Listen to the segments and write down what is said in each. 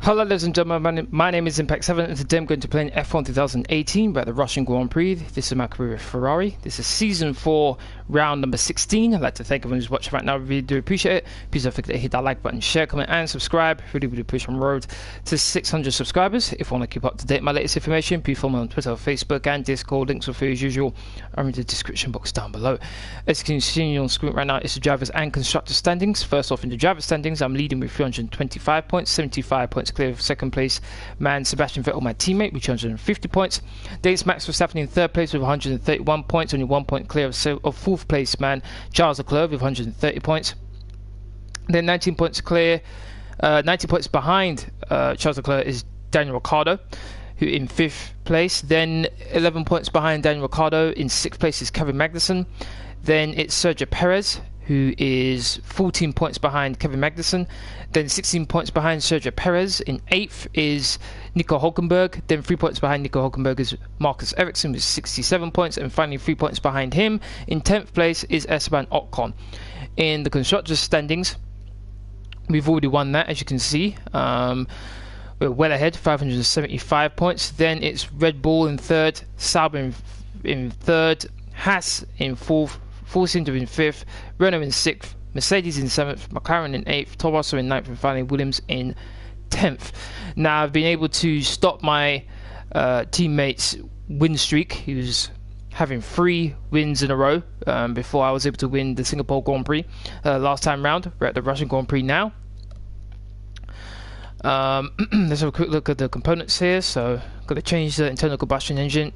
Hello ladies and gentlemen, my name is Impact7 and today I'm going to play in F1 2018 by the Russian Grand Prix. This is my career with Ferrari. This is season 4, round number 16. I'd like to thank everyone who's watching right now. I really do appreciate it. Please don't forget to hit that like button, share, comment and subscribe. Really push on the road to 600 subscribers. If you want to keep up to date with my latest information, please follow me on Twitter, Facebook and Discord. Links will, as usual, are in the description box down below. As you can see on screen right now, it's the drivers and constructors standings. First off, in the driver standings, I'm leading with 325 points, 75 points clear of second place man Sebastian Vettel, my teammate, with 250 points. Dates Max Verstappen in third place with 131 points, only 1 point clear of fourth place man Charles Leclerc with 130 points. Then 19 points clear, 90 points behind Charles Leclerc is Daniel Ricciardo, who in 5th place. Then 11 points behind Daniel Ricciardo in 6th place is Kevin Magnussen. Then it's Sergio Perez, who is 14 points behind Kevin Magnussen. Then 16 points behind Sergio Perez. In 8th is Nico Hülkenberg. Then 3 points behind Nico Hülkenberg is Marcus Ericsson with 67 points. And finally 3 points behind him in 10th place is Esteban Ocon. In the constructors standings, we've already won that, as you can see. We're well ahead, 575 points. Then it's Red Bull in 3rd, Sauber in 3rd, Haas in 4th, Force Inter in 5th, Renault in 6th, Mercedes in 7th, McLaren in 8th, Toro Rosso in 9th, and finally Williams in 10th. Now I've been able to stop my teammate's win streak. He was having 3 wins in a row before I was able to win the Singapore Grand Prix last time round. We're at the Russian Grand Prix now. Let's have a quick look at the components here. So got to change the internal combustion engine,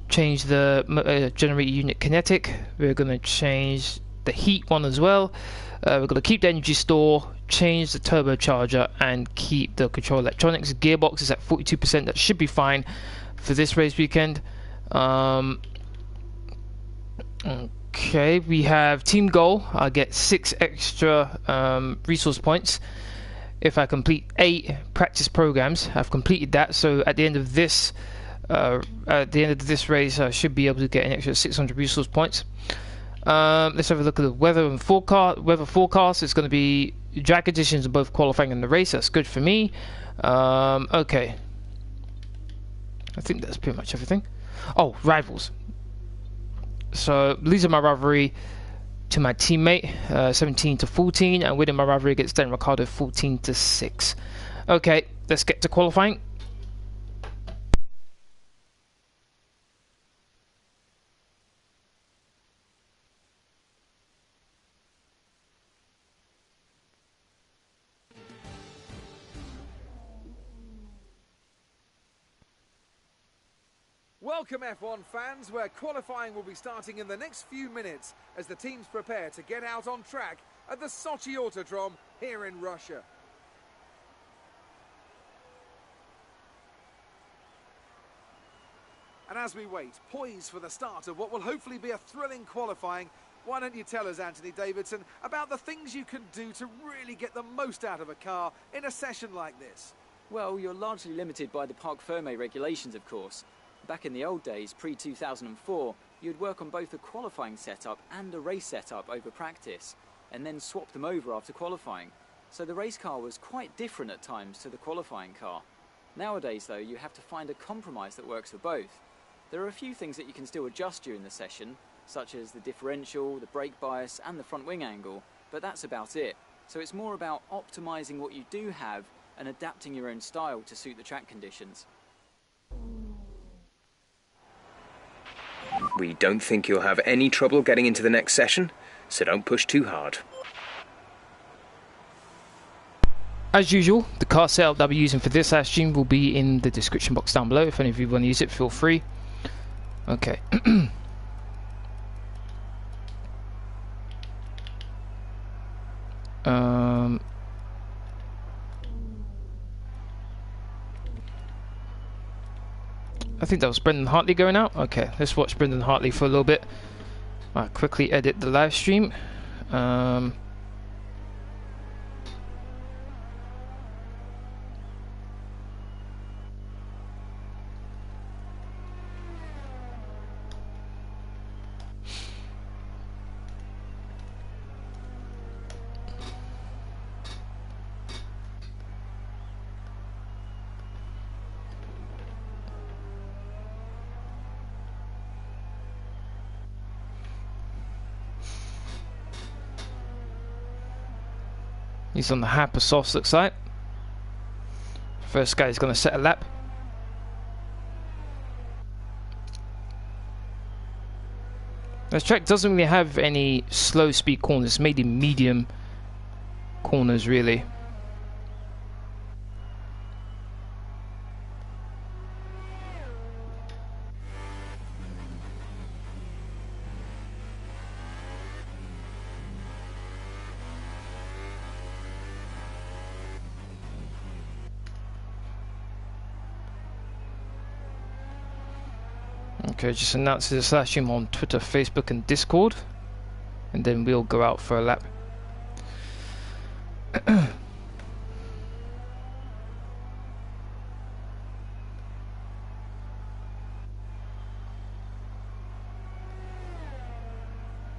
change the generator unit kinetic. We're going to change the heat one as well. We're going to keep the energy store, change the turbocharger and keep the control electronics. Gearbox is at 42%. That should be fine for this race weekend. Okay, we have team goal. I get 6 extra resource points if I complete 8 practice programs. I've completed that, so at the end of this race I should be able to get an extra 600 resource points. Let's have a look at the weather and forecast. Weather forecast is going to be drag conditions in both qualifying and the race. That's good for me. Okay, I think that's pretty much everything. Oh, rivals. So losing my rivalry to my teammate 17-14, and winning my rivalry against Daniel Ricciardo 14-6. Okay, let's get to qualifying. Welcome F1 fans, where qualifying will be starting in the next few minutes as the teams prepare to get out on track at the Sochi Autodrome here in Russia. And as we wait, poised for the start of what will hopefully be a thrilling qualifying, why don't you tell us, Anthony Davidson, about the things you can do to really get the most out of a car in a session like this? Well, you're largely limited by the Parc Fermé regulations, of course. Back in the old days, pre-2004, you'd work on both a qualifying setup and a race setup over practice, and then swap them over after qualifying. So the race car was quite different at times to the qualifying car. Nowadays, though, you have to find a compromise that works for both. There are a few things that you can still adjust during the session, such as the differential, the brake bias, and the front wing angle, but that's about it. So it's more about optimizing what you do have and adapting your own style to suit the track conditions. We don't think you'll have any trouble getting into the next session, so don't push too hard. As usual, the car setup that I'll be using for this live stream will be in the description box down below. If any of you want to use it, feel free. Okay. I think that was Brendan Hartley going out. Okay, let's watch Brendan Hartley for a little bit. I'll quickly edit the live stream. He's on the hyper soft, looks like. First guy is going to set a lap. This track doesn't really have any slow speed corners. It's mainly medium corners, really. Okay, just announce the slash him on Twitter, Facebook and Discord, and then we'll go out for a lap.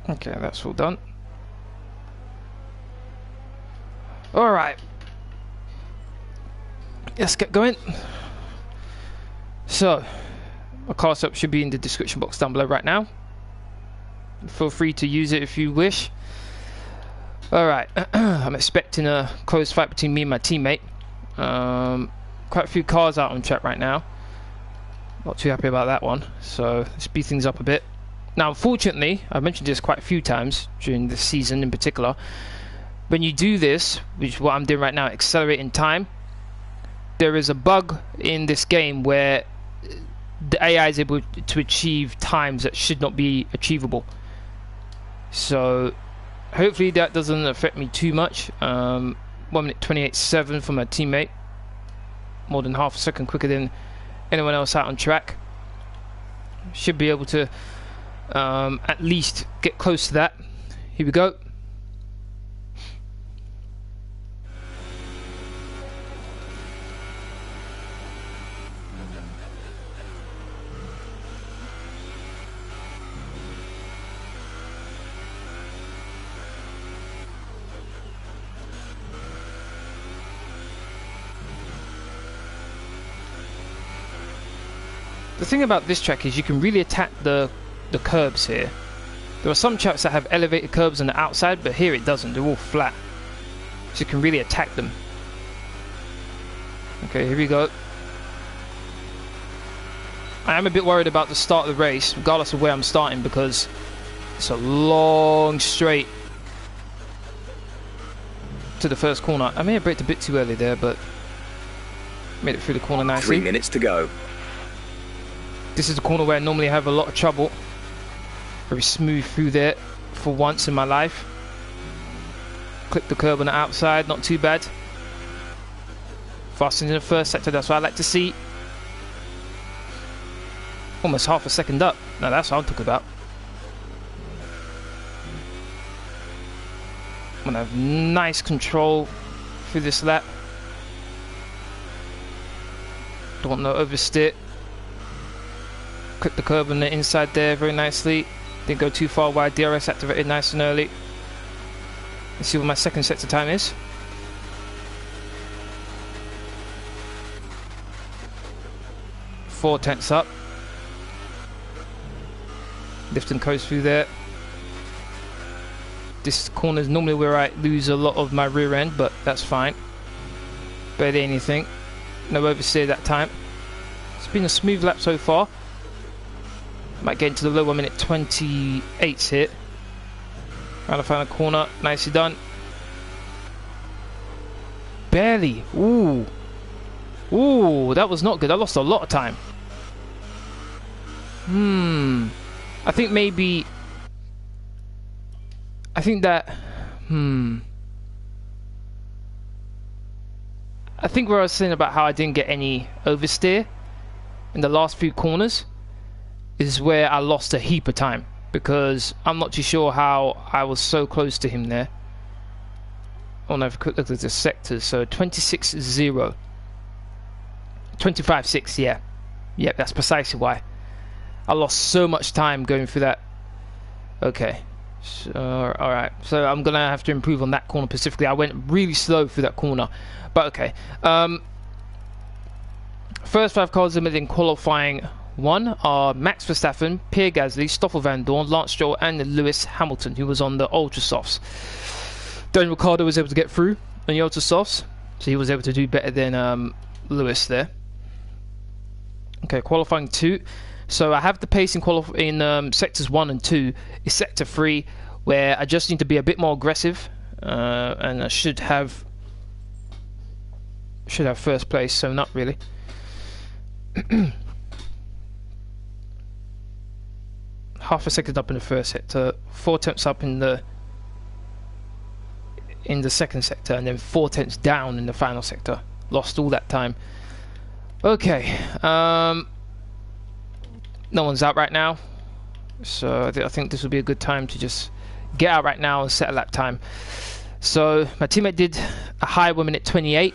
Okay, that's all done. Alright, let's get going. So my car setup should be in the description box down below right now. Feel free to use it if you wish. Alright, I'm expecting a close fight between me and my teammate. Quite a few cars out on track right now. Not too happy about that one, so let's speed things up a bit. Now unfortunately, I've mentioned this quite a few times during this season in particular, when you do this, which is what I'm doing right now, accelerating time, there is a bug in this game where the AI is able to achieve times that should not be achievable. So hopefully that doesn't affect me too much. 1 minute 28.7 for my teammate, more than half a second quicker than anyone else out on track. Should be able to at least get close to that. Here we go. The thing about this track is you can really attack the curbs here. There are some tracks that have elevated curbs on the outside, but here it doesn't. They're all flat, so you can really attack them. Okay, here we go. I am a bit worried about the start of the race, regardless of where I'm starting, because it's a long straight to the first corner. I may have braked a bit too early there, but made it through the corner nicely. 3 minutes to go. This is the corner where I normally have a lot of trouble. Very smooth through there for once in my life. Clip the curb on the outside, not too bad. Faster in the first sector, that's what I like to see. Almost half a second up. Now that's what I'm talking about. I'm gonna have nice control through this lap. Don't want no oversteer. Clip the curb on the inside there very nicely. Didn't go too far wide. DRS activated nice and early. Let's see what my second sector time is. Four tenths up. Lift and coast through there. This corner is normally where I lose a lot of my rear end, but that's fine. Barely anything. No oversteer that time. It's been a smooth lap so far. Might get into the low 1 minute 28s here. Around the final corner, nicely done. Barely. Ooh. Ooh, that was not good. I lost a lot of time. I think maybe... I think that... I think where I was saying about how I didn't get any oversteer in the last few corners is where I lost a heap of time, because I'm not too sure how I was so close to him there. Oh no, quick look at the sectors. So 26.0, 25.6, yeah. Yep, that's precisely why. I lost so much time going through that. Okay. So, alright. So I'm going to have to improve on that corner specifically. I went really slow through that corner. But okay. First 5 cars in qualifying 1 are Max Verstappen, Pierre Gasly, Stoffel Van Dorn, Lance Stroll and Lewis Hamilton, who was on the Ultra Softs. Daniel Ricciardo was able to get through. on the auto softs, so he was able to do better than Lewis there. Okay, qualifying 2. So I have the pace in sectors 1 and 2. It's sector 3 where I just need to be a bit more aggressive, and I should have first place. So not really. Half a second up in the first sector, 4 tenths up in the second sector, and then 4 tenths down in the final sector. Lost all that time. Okay, no one's out right now, so I think this would be a good time to just get out right now and set a lap time. So my teammate did a high 1 minute 28,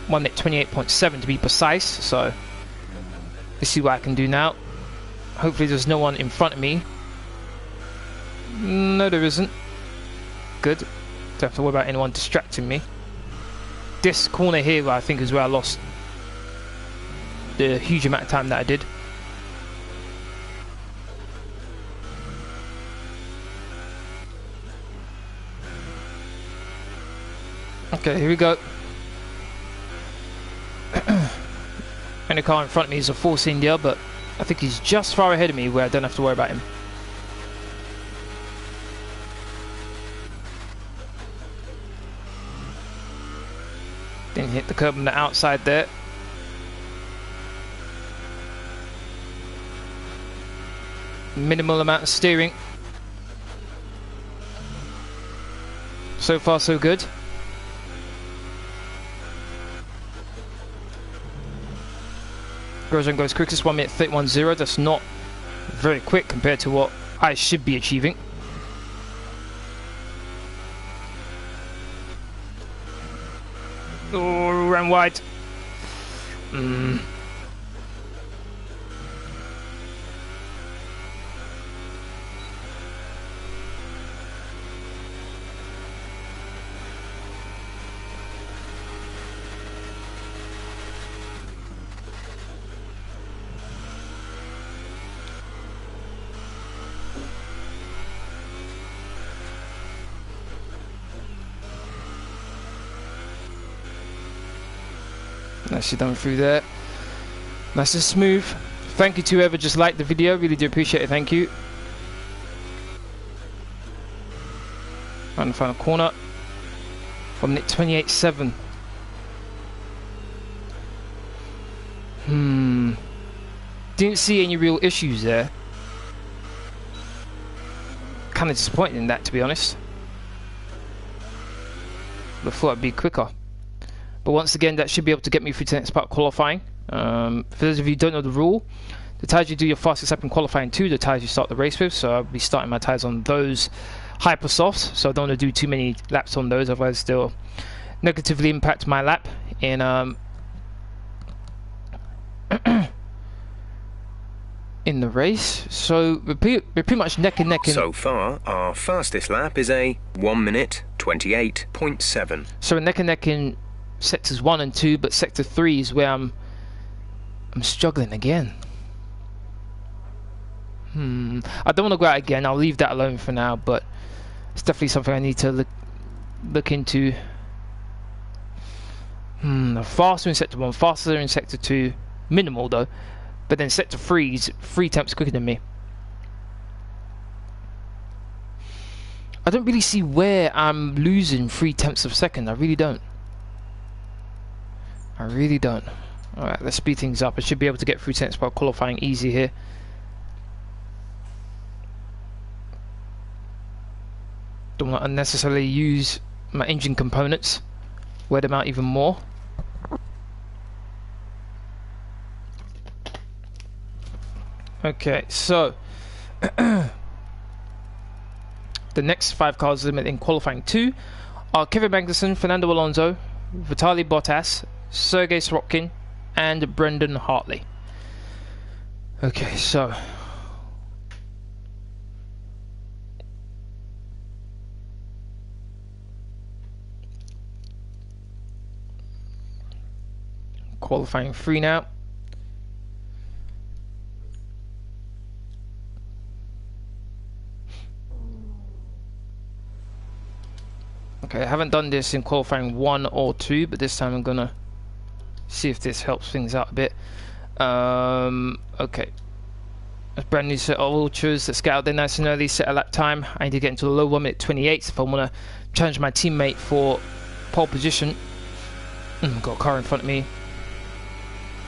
1 minute 28.7 to be precise. So let's see what I can do now. Hopefully there's no one in front of me. No, there isn't. Good. Don't have to worry about anyone distracting me. This corner here, I think, is where I lost the huge amount of time that I did. Okay, here we go. And the car in front of me is a Force India, but I think he's just far ahead of me where I don't have to worry about him. Didn't hit the curb on the outside there. Minimal amount of steering. So far so good. Grosjean goes quickest, 1 minute 31.0. That's not very quick compared to what I should be achieving. Oh, ran wide. Nicely done through there. Nice and smooth. Thank you to whoever just liked the video. Really do appreciate it. Thank you. And the final corner from minute 28.7. Didn't see any real issues there. Kind of disappointed in that, to be honest. But thought I'd be quicker. But once again, that should be able to get me through to the next part of qualifying. For those of you who don't know the rule, the tyres you do your fastest lap in qualifying 2, the tyres you start the race with. So I'll be starting my tyres on those hyper softs. So I don't want to do too many laps on those, otherwise they'll negatively impact my lap in in the race. So we're pretty much neck and neck. So far, our fastest lap is a 1 minute 28.7. So we're neck and neck in sectors 1 and 2, but sector 3 is where I'm struggling again. I don't want to go out again. I'll leave that alone for now, but it's definitely something I need to look into. Faster in sector 1, faster in sector 2, minimal though, but then sector 3 is 3 tenths quicker than me. I don't really see where I'm losing 3 tenths of a second. I really don't. Alright, let's speed things up. I should be able to get through tenths by qualifying easy here. Don't want to unnecessarily use my engine components. Wear them out even more. Okay, so the next 5 cars in qualifying 2 are Kevin Magnussen, Fernando Alonso, Vitaly Bottas, Sergei Sorokin, and Brendan Hartley. Okay, so qualifying 3 now. Okay, I haven't done this in qualifying 1 or 2, but this time I'm gonna see if this helps things out a bit. Okay. A brand new set of ultras. Let's get out there nice and early, set a lap time. I need to get into the low 1 minute 28 if I want to challenge my teammate for pole position. Got a car in front of me.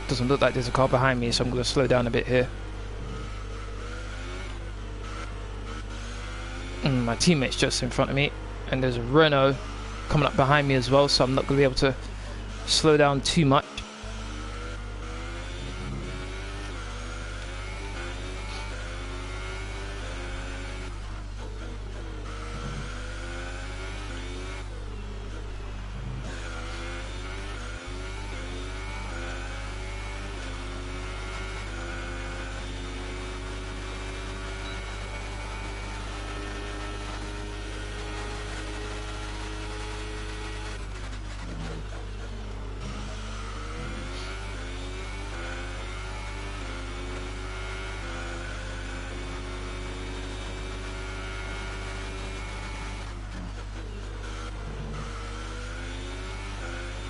Doesn't look like there's a car behind me, so I'm going to slow down a bit here. My teammate's just in front of me, and there's a Renault coming up behind me as well, so I'm not going to be able to slow down too much.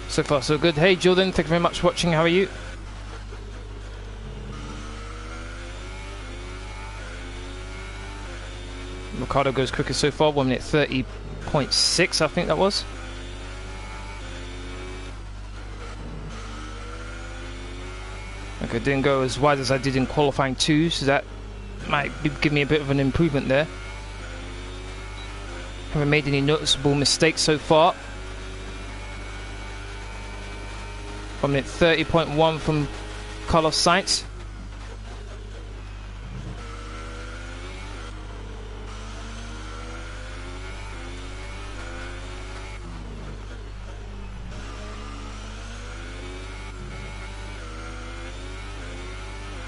So far so good. Hey Jordan, thank you very much for watching. How are you? Ricardo goes quicker so far, 1 minute 30.6 I think that was. Okay, didn't go as wide as I did in qualifying 2, so that might give me a bit of an improvement there. Haven't made any noticeable mistakes so far. 1 minute 30.1 from Carlos Sainz.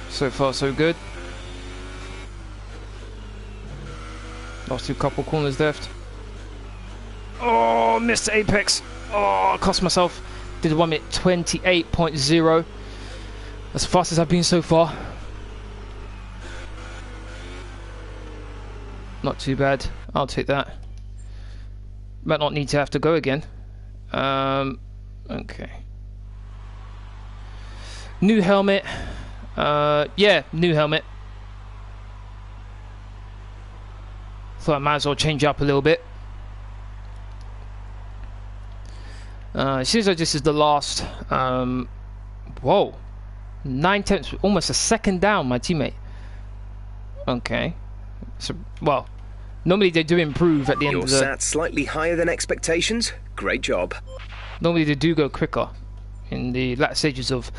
So far so good. Last 2 couple corners left. Oh, missed the apex. Oh, cost myself. Did 1 minute 28.0. As fast as I've been so far. Not too bad. I'll take that. Might not need to have to go again. Okay. New helmet. Yeah, new helmet. Thought I might as well change up a little bit. It seems like this is the last. Whoa, 9/10, almost a second down, my teammate. Okay, so well, normally they do improve at the end You're of the. sat slightly higher than expectations. Great job. Normally they do go quicker in the latter stages of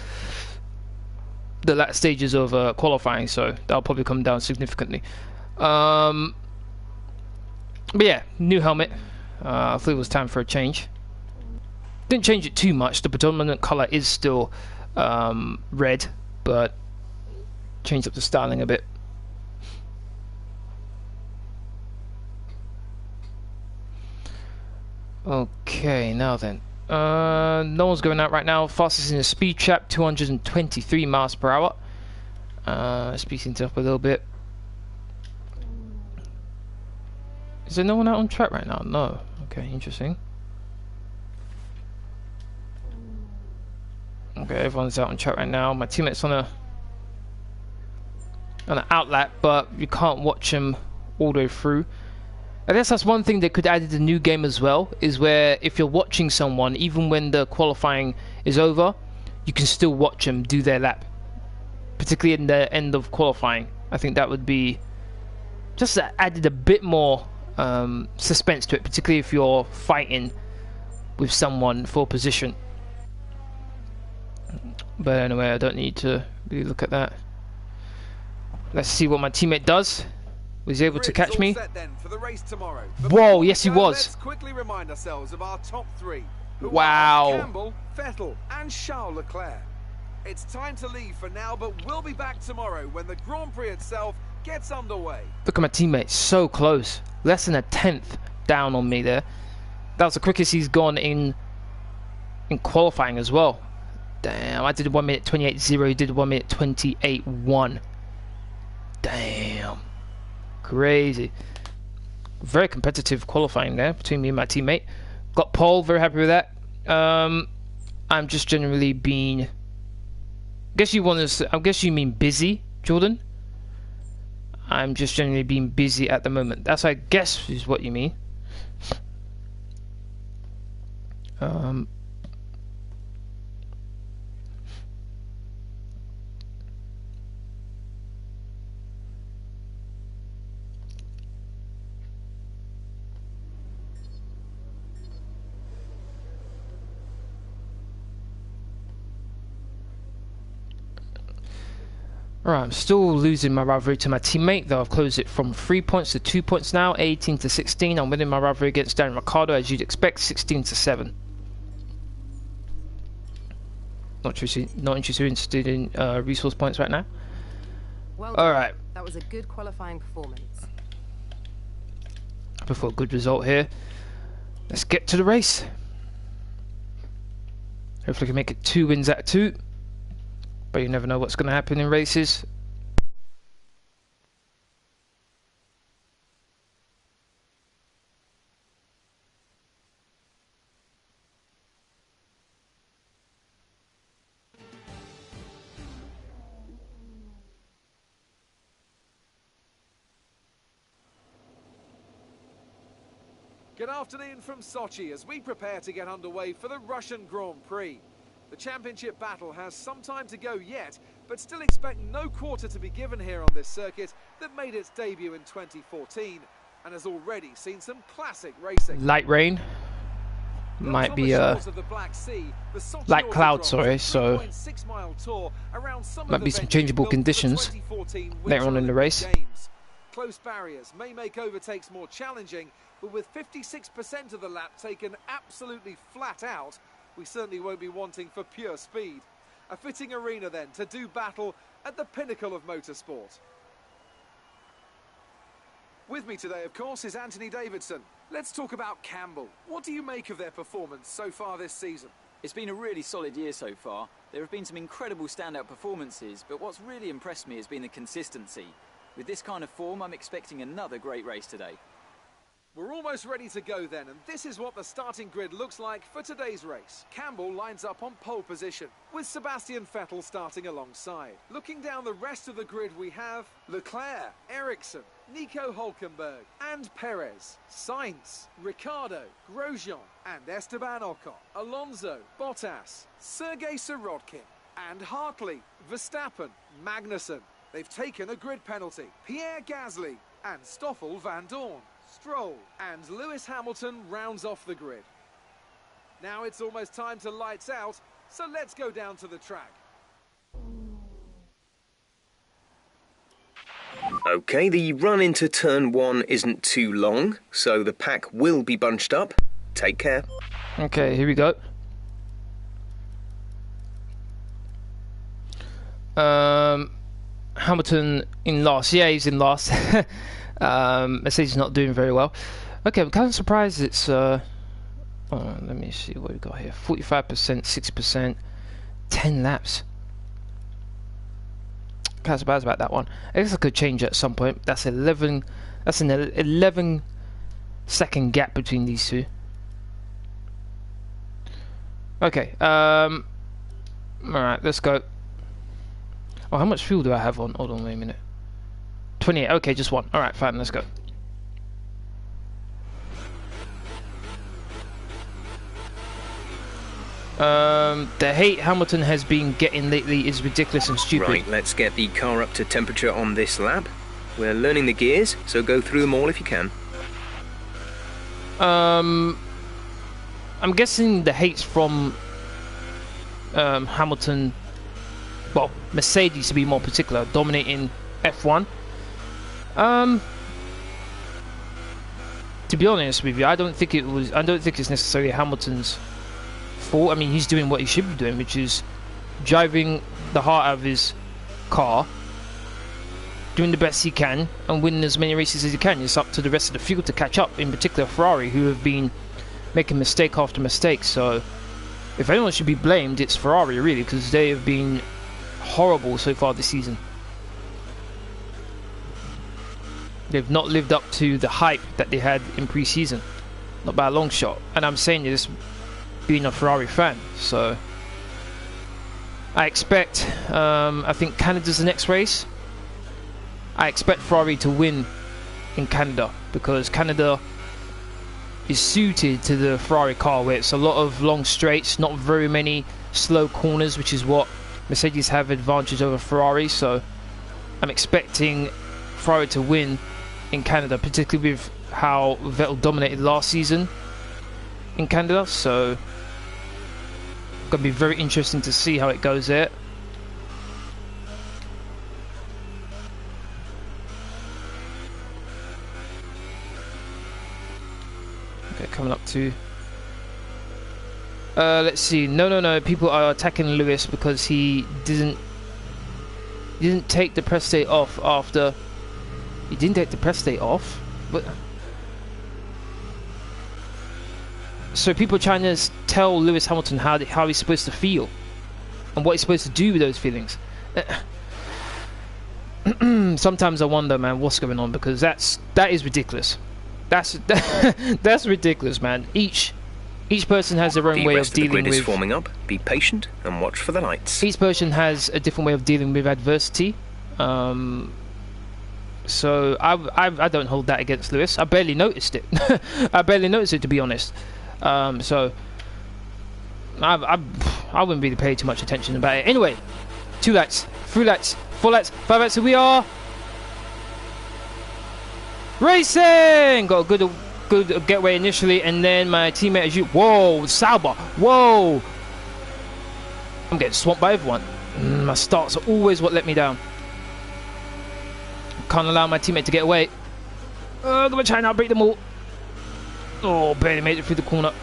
qualifying, so that'll probably come down significantly. But yeah, new helmet. I thought it was time for a change. Didn't change it too much. The predominant color is still red, but changed up the styling a bit. Okay, now then. No one's going out right now. Fastest in the speed trap, 223 miles per hour. Speeding it up a little bit. Is there no one out on track right now? No. Okay, interesting. Okay, everyone's out on track right now. My teammate's on an outlap, but you can't watch him all the way through. I guess that's one thing they could add to the new game as well, is where if you're watching someone, even when the qualifying is over, you can still watch them do their lap. Particularly in the end of qualifying. I think that would be just added a bit more suspense to it, particularly if you're fighting with someone for position. But anyway, I don't need to really look at that. Let's see what my teammate does. Was he able to catch me? Whoa, yes he was. Let's quickly remind ourselves of our top 3. Wow. Campbell, Vettel and Charles Leclerc. It's time to leave for now, but we'll be back tomorrow when the Grand Prix itself gets underway. Look at my teammate, so close. Less than a 10th down on me there. That was the quickest he's gone in qualifying as well. Damn, I did 1 minute 28.0, he did 1 minute 28.1. Damn. Crazy. Very competitive qualifying there between me and my teammate. Got pole, very happy with that. I'm just generally being... I guess you mean busy, Jordan? I'm just generally being busy at the moment. That's, I guess, is what you mean. Alright, I'm still losing my rivalry to my teammate, though I've closed it from 3 points to 2 points now, 18 to 16. I'm winning my rivalry against Daniel Ricciardo, as you'd expect, 16 to 7. Not too interested in resource points right now. Well done. Alright. That was a good qualifying performance. Before a good result here. Let's get to the race. Hopefully I can make it 2 wins out of 2. But you never know what's going to happen in races. Good afternoon from Sochi as we prepare to get underway for the Russian Grand Prix. The championship battle has some time to go yet, but still expect no quarter to be given here on this circuit that made its debut in 2014 and has already seen some classic racing. Light rain. Might be light cloud, sorry, so might be some changeable conditions later on in the race. Close barriers may make overtakes more challenging, but with 56% of the lap taken absolutely flat out, we certainly won't be wanting for pure speed. A fitting arena then to do battle at the pinnacle of motorsport. With me today, of course, is Anthony Davidson. Let's talk about Camber. What do you make of their performance so far this season? It's been a really solid year so far. There have been some incredible standout performances, but what's really impressed me has been the consistency. With this kind of form, I'm expecting another great race today. We're almost ready to go then, and this is what the starting grid looks like for today's race. Campbell lines up on pole position, with Sebastian Vettel starting alongside. Looking down the rest of the grid, we have Leclerc, Ericsson, Nico Hülkenberg, and Perez, Sainz, Ricciardo, Grosjean, and Esteban Ocon, Alonso, Bottas, Sergei Sirotkin, and Hartley, Verstappen, Magnussen. They've taken a grid penalty. Pierre Gasly and Stoffel Van Dorn. Stroll and Lewis Hamilton rounds off the grid. Now it's almost time to lights out, so let's go down to the track. Okay, the run into turn 1 isn't too long, so the pack will be bunched up. Take care. Okay, here we go. Hamilton in last. Yeah, he's in last. Mercedes not doing very well. Okay, I'm kind of surprised it's let me see what we got here. 45%, 60%, 10 laps. Kind of surprised about that one. I guess I could change it at some point. That's an 11 second gap between these two. Okay, alright, let's go. Oh, how much fuel do I have on? Hold on, wait a minute. 28, okay, just one. Alright, fine, let's go. The hate Hamilton has been getting lately is ridiculous and stupid. Right, let's get the car up to temperature on this lap. We're learning the gears, so go through them all if you can. I'm guessing the hate's from Hamilton, well, Mercedes to be more particular, dominating F1. To be honest with you, I don't think it's necessarily Hamilton's fault. I mean, he's doing what he should be doing, which is driving the heart out of his car, doing the best he can, and winning as many races as he can. It's up to the rest of the field to catch up, in particular Ferrari, who have been making mistake after mistake. So, if anyone should be blamed, it's Ferrari, really, because they have been horrible so far this season. They've not lived up to the hype that they had in pre-season. not by a long shot. And I'm saying this being a Ferrari fan, so I expect, I think Canada's the next race. I expect Ferrari to win in Canada, because Canada is suited to the Ferrari car, where it's a lot of long straights, not very many slow corners, which is what Mercedes have advantage over Ferrari. So I'm expecting Ferrari to win in Canada, particularly with how Vettel dominated last season in Canada. So gonna be very interesting to see how it goes there. Okay, coming up to let's see. No, people are attacking Lewis because he didn't take the press day off after he didn't take the press day off. But so people are trying to tell Lewis Hamilton how he's supposed to feel and what he's supposed to do with those feelings. Sometimes I wonder, man, what's going on, because that is ridiculous. That's ridiculous, man. Each person has their own way of dealing with. The grid is forming up. Be patient and watch for the lights. Each person has a different way of dealing with adversity. So I don't hold that against Lewis. I barely noticed it. I barely noticed it, to be honest. So I wouldn't really pay too much attention about it. Anyway, 2 laps, 3 laps, 4 laps, 5 laps. So we are racing. Got a good getaway initially, and then my teammate as you. Whoa, Sauber. Whoa. I'm getting swamped by everyone. My starts are always what let me down. Can't allow my teammate to get away. I'm gonna try now, break them all. Oh, barely made it through the corner.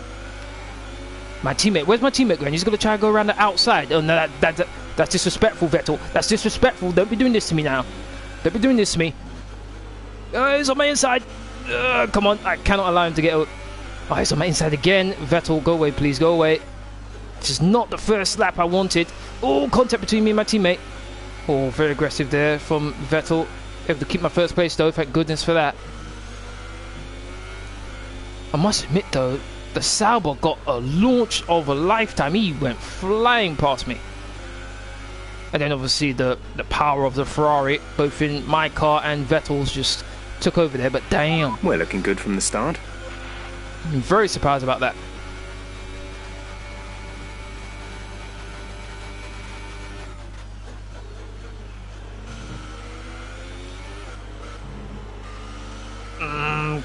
My teammate, where's my teammate going? He's gonna try to go around the outside. Oh no, that's disrespectful, Vettel. That's disrespectful. Don't be doing this to me now. Don't be doing this to me. He's on my inside. Come on, I cannot allow him to get out. Oh, he's on my inside again. Vettel, go away, please, go away. This is not the first lap I wanted. Oh, contact between me and my teammate. Oh, very aggressive there from Vettel. Able to keep my first place though, thank goodness for that. I must admit though, the Sauber got a launch of a lifetime. He went flying past me. And then obviously the power of the Ferrari, both in my car and Vettel's, just took over there. But damn, we're looking good from the start. I'm very surprised about that.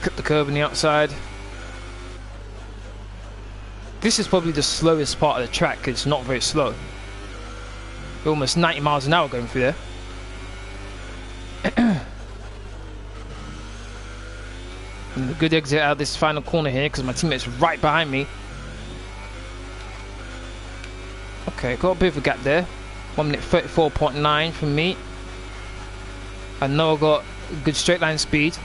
Cut the curb on the outside. This is probably the slowest part of the track, because it's not very slow. We're almost 90 miles an hour going through there. And a good exit out of this final corner here, because my teammate's right behind me. Okay, got a bit of a gap there. 1 minute 34.9 from me. I know I got good straight line speed.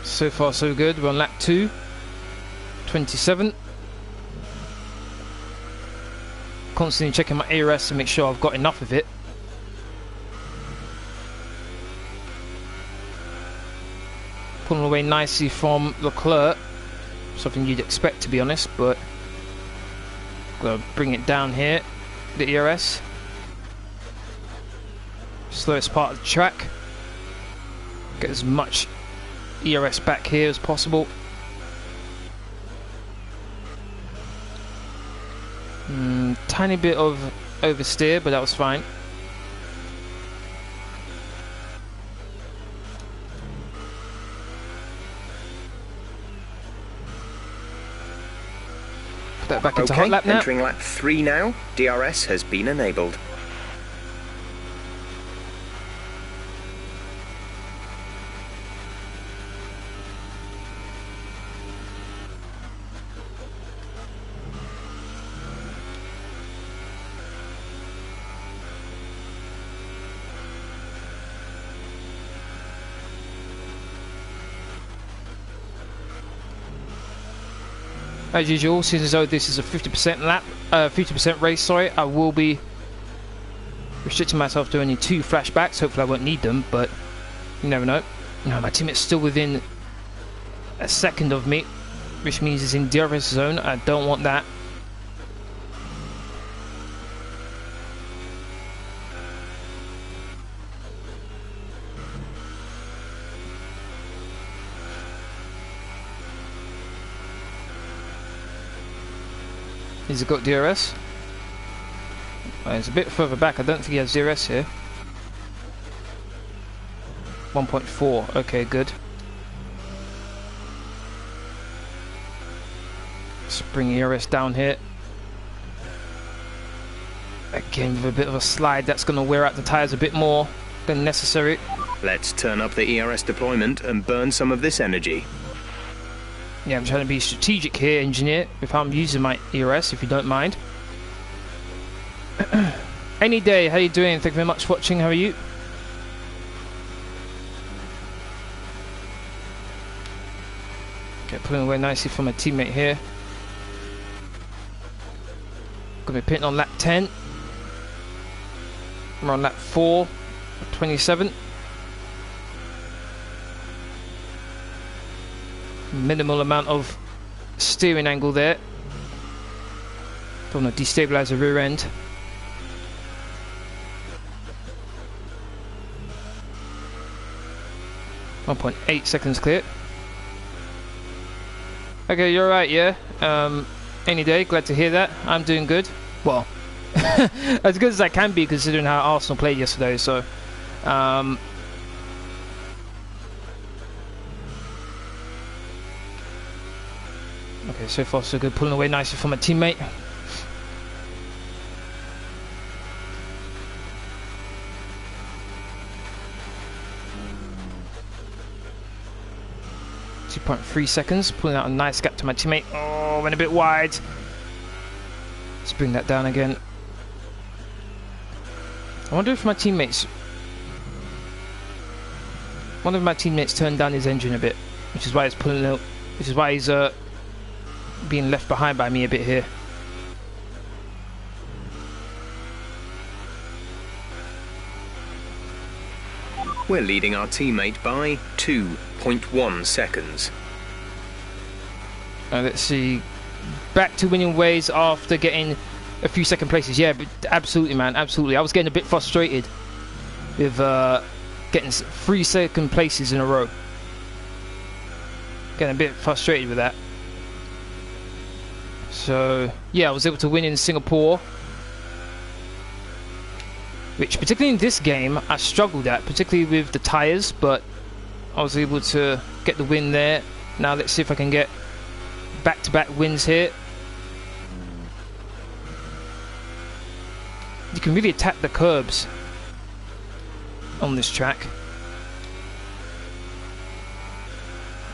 So far so good. We're on lap 2, 27. Constantly checking my ARS to make sure I've got enough of it. Pulling away nicely from Leclerc. Something you'd expect, to be honest, but gonna bring it down here. The ERS. Slowest part of the track. Get as much ERS back here as possible. Tiny bit of oversteer, but that was fine. Put that back into hot lap now. Entering lap 3 now. DRS has been enabled. As usual, since as though this is a 50% race, sorry, I will be restricting myself to only 2 flashbacks. Hopefully I won't need them, but you never know. No, my teammate's still within a second of me, which means it's in DRS zone. I don't want that. He's got DRS. It's a bit further back. I don't think he has DRS here. 1.4. Okay, good. Let's bring ERS down here. Again, with a bit of a slide, that's going to wear out the tyres a bit more than necessary. Let's turn up the ERS deployment and burn some of this energy. Yeah, I'm trying to be strategic here, engineer, if I'm using my ERS, if you don't mind. Any day, how you doing? Thank you very much for watching. How are you? Okay, pulling away nicely from my teammate here. Gonna be pitting on lap 10. We're on lap 4, 27. Minimal amount of steering angle there. Don't want to destabilize the rear end. .8 seconds clear. Okay, you're right, yeah. Any day, glad to hear that. I'm doing good. Well, as good as I can be considering how Arsenal played yesterday, so okay, so far so good. Pulling away nicely from my teammate. .3 seconds, pulling out a nice gap to my teammate. Oh, went a bit wide. Let's bring that down again. I wonder if my teammates... One of my teammates turned down his engine a bit, which is why he's pulling out. Which is why he's being left behind by me a bit here. We're leading our teammate by 2.1 seconds. Let's see. Back to winning ways after getting a few second places. Yeah, but absolutely, man, absolutely. I was getting a bit frustrated with getting 3 second places in a row. Getting a bit frustrated with that. So, yeah, I was able to win in Singapore. Which, particularly in this game, I struggled at, particularly with the tyres, but I was able to get the win there. Now let's see if I can get back-to-back wins here. You can really attack the curbs on this track. You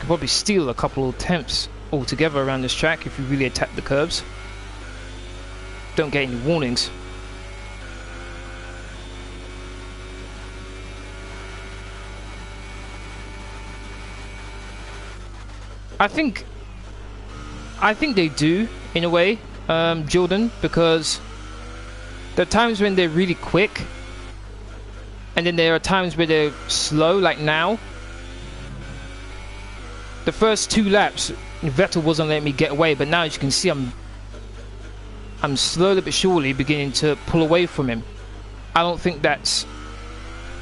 can probably steal a couple of attempts altogether around this track if you really attack the curbs. Don't get any warnings. I think they do in a way, Jordan, because there are times when they're really quick, and then there are times where they're slow, like now. The first 2 laps, Vettel wasn't letting me get away, but now as you can see, I'm slowly but surely beginning to pull away from him. I don't think that's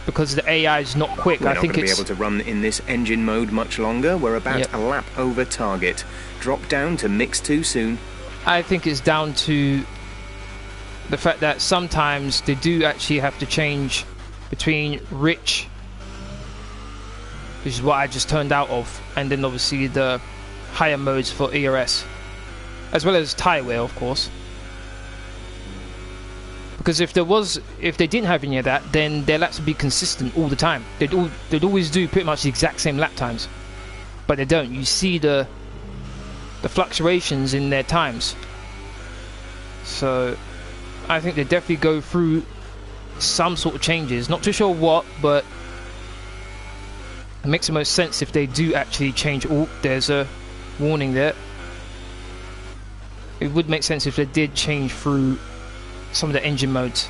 because the AI is not quick. We're I not think going to it's be able to run in this engine mode much longer. We're about a lap over target. Drop down to mix 2 soon. I think it's down to the fact that sometimes they do actually have to change between rich, which is what I just turned out of, and then obviously the higher modes for ERS, as well as tyre wear, of course. Because if they didn't have any of that, then their laps would be consistent all the time. They'd always do pretty much the exact same lap times, but they don't. You see the fluctuations in their times. So I think they definitely go through some sort of changes. Not too sure what, but it makes the most sense if they do actually change. Oh, there's a warning there. it would make sense if they did change through some of the engine modes.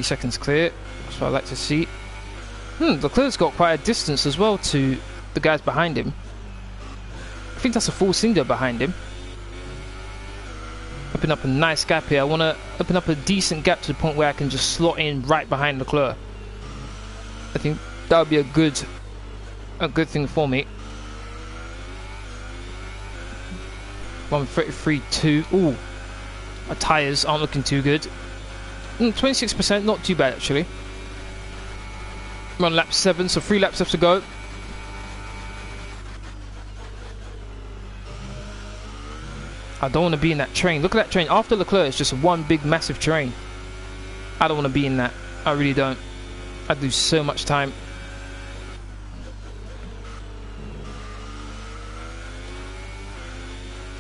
Seconds clear. That's what I like to see. Leclerc's got quite a distance as well to the guys behind him. I think that's a full cylinder behind him. Open up a nice gap here. I want to open up a decent gap to the point where I can just slot in right behind Leclerc. I think that would be a good thing for me. 1:33.2. Ooh, my tyres aren't looking too good. 26%, not too bad actually. I'm on lap 7, so 3 laps left to go. I don't want to be in that train. Look at that train. After Leclerc, it's just one big massive train. I don't want to be in that. I really don't. I'd lose so much time.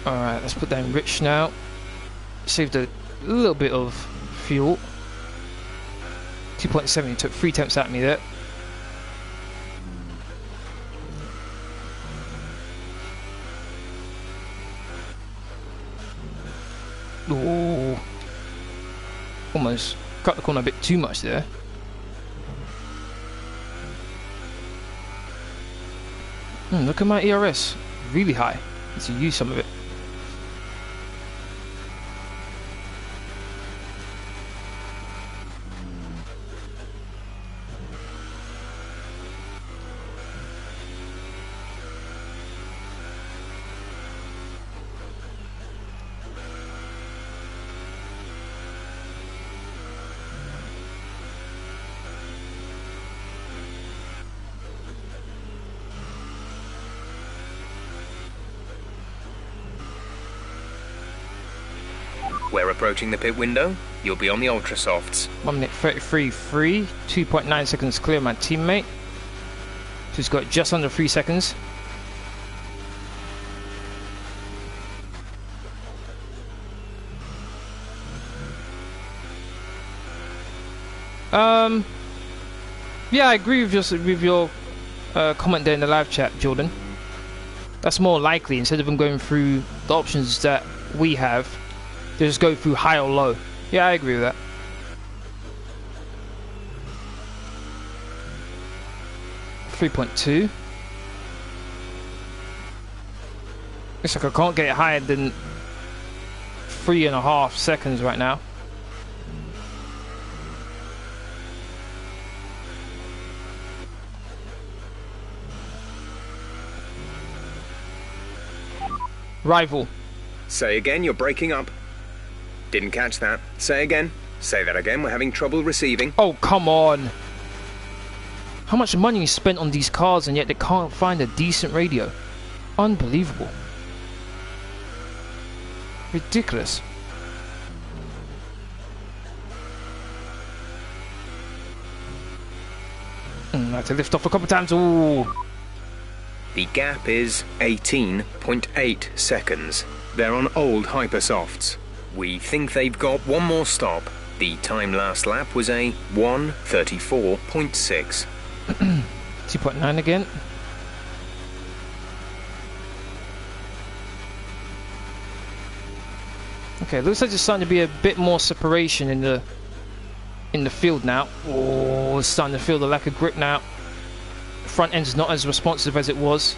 Alright, let's put that in rich now. Saved a little bit of fuel. 2.7, took 3 attempts at me there. Ooh. Almost cut the corner a bit too much there. Look at my ERS, really high. Need to use some of it. We're approaching the pit window. You'll be on the ultra softs. 1 minute 33.3, 2.9 seconds clear my teammate. Who's got just under 3 seconds. Yeah, I agree with your comment there in the live chat, Jordan. That's more likely. Instead of them going through the options that we have, they just go through high or low. Yeah, I agree with that. .2. Looks like I can't get it higher than 3.5 seconds right now. Rival. Say again, you're breaking up. Didn't catch that. Say again. Say that again, we're having trouble receiving. Oh, come on. How much money is spent on these cars and yet they can't find a decent radio? Unbelievable. Ridiculous. I had to lift off a couple times. Ooh. The gap is 18.8 seconds. They're on old hypersofts. We think they've got one more stop. The time last lap was a 1:34.6. 2.9 again. Okay, looks like there's starting to be a bit more separation in the field now. Oh, it's starting to feel the lack of grip now. Front end's not as responsive as it was.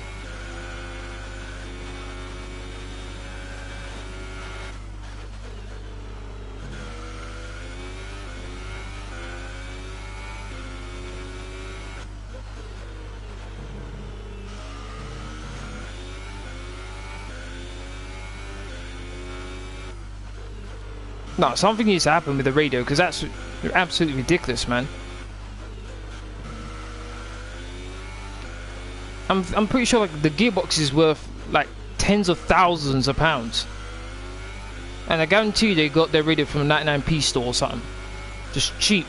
No, something needs to happen with the radio because that's absolutely ridiculous, man. I'm pretty sure like the gearbox is worth like tens of thousands of pounds, and I guarantee you they got their radio from a 99p store or something. Just cheap.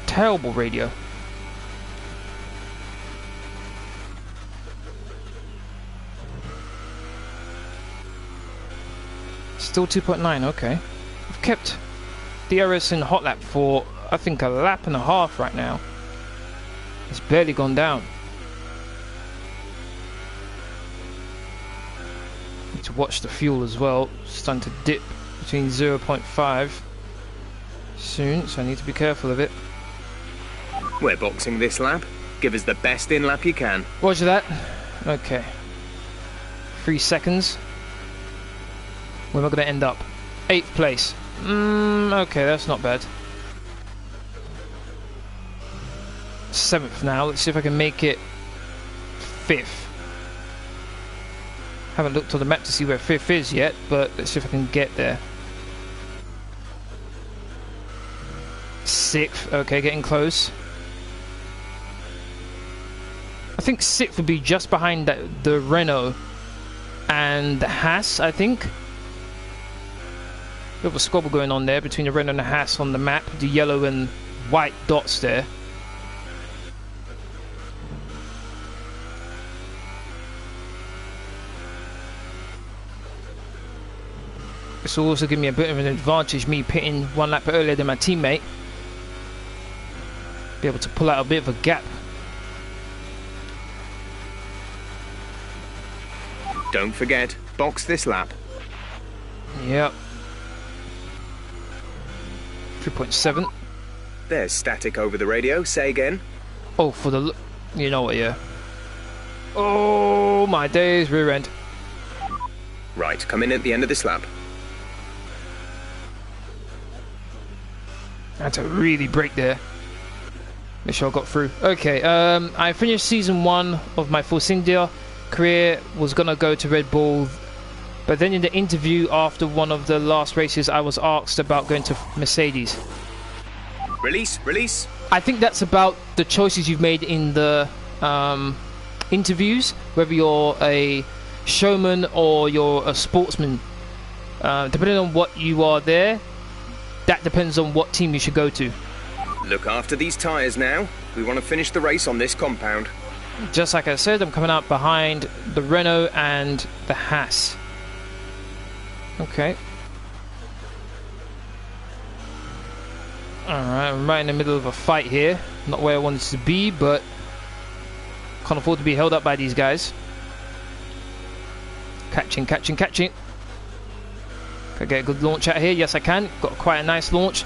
Terrible radio. Still 2.9, okay. I've kept DRS in hot lap for, I think, a lap and a half right now. It's barely gone down. Need to watch the fuel as well. It's starting to dip between 0.5 soon, so I need to be careful of it. We're boxing this lap. Give us the best in lap you can. Roger that. Okay. 3 seconds. Where am I going to end up? 8th place. Okay, that's not bad. 7th now. Let's see if I can make it 5th. Haven't looked on the map to see where 5th is yet, but let's see if I can get there. 6th. Okay, getting close. I think 6th would be just behind the Renault and the Haas, I think. Bit of a squabble going on there between the Renault and the Haas on the map. The yellow and white dots there. This will also give me a bit of an advantage, me pitting 1 lap earlier than my teammate. Be able to pull out a bit of a gap. Don't forget, box this lap. Yep. 3.7. There's static over the radio. Say again. Oh, for the... You know what, yeah. Oh, my days, rear end. Right, come in at the end of this lap. I had to really brake there. Make sure I got through. Okay, I finished season 1 of my Force India career. Was gonna go to Red Bull, but then in the interview after one of the last races, I was asked about going to Mercedes. Release, release. I think that's about the choices you've made in the interviews, whether you're a showman or you're a sportsman. Depending on what you are there, that depends on what team you should go to. Look after these tyres now. We want to finish the race on this compound. Just like I said, I'm coming out behind the Renault and the Haas. Okay. Alright, I'm right in the middle of a fight here. Not where I wanted to be, but can't afford to be held up by these guys. Catching, catching, catching. Can I get a good launch out here? Yes, I can. Got quite a nice launch.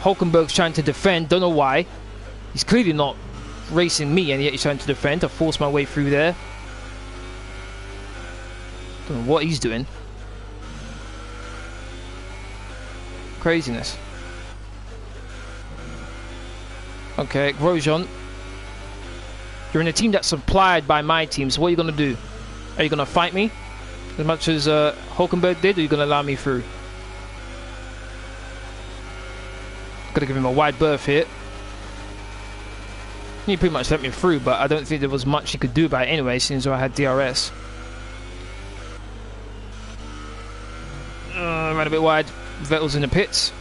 Hulkenberg's trying to defend. Don't know why. He's clearly not racing me, and yet he's trying to defend. I forced my way through there. Don't know what he's doing. Craziness. Okay, Grosjean. You're in a team that's supplied by my team, so what are you going to do? Are you going to fight me as much as Hulkenberg did, or are you going to allow me through? Got to give him a wide berth here. He pretty much let me through, but I don't think there was much he could do about it anyway, since I had DRS. Ran a bit wide. Vettel's in the pits.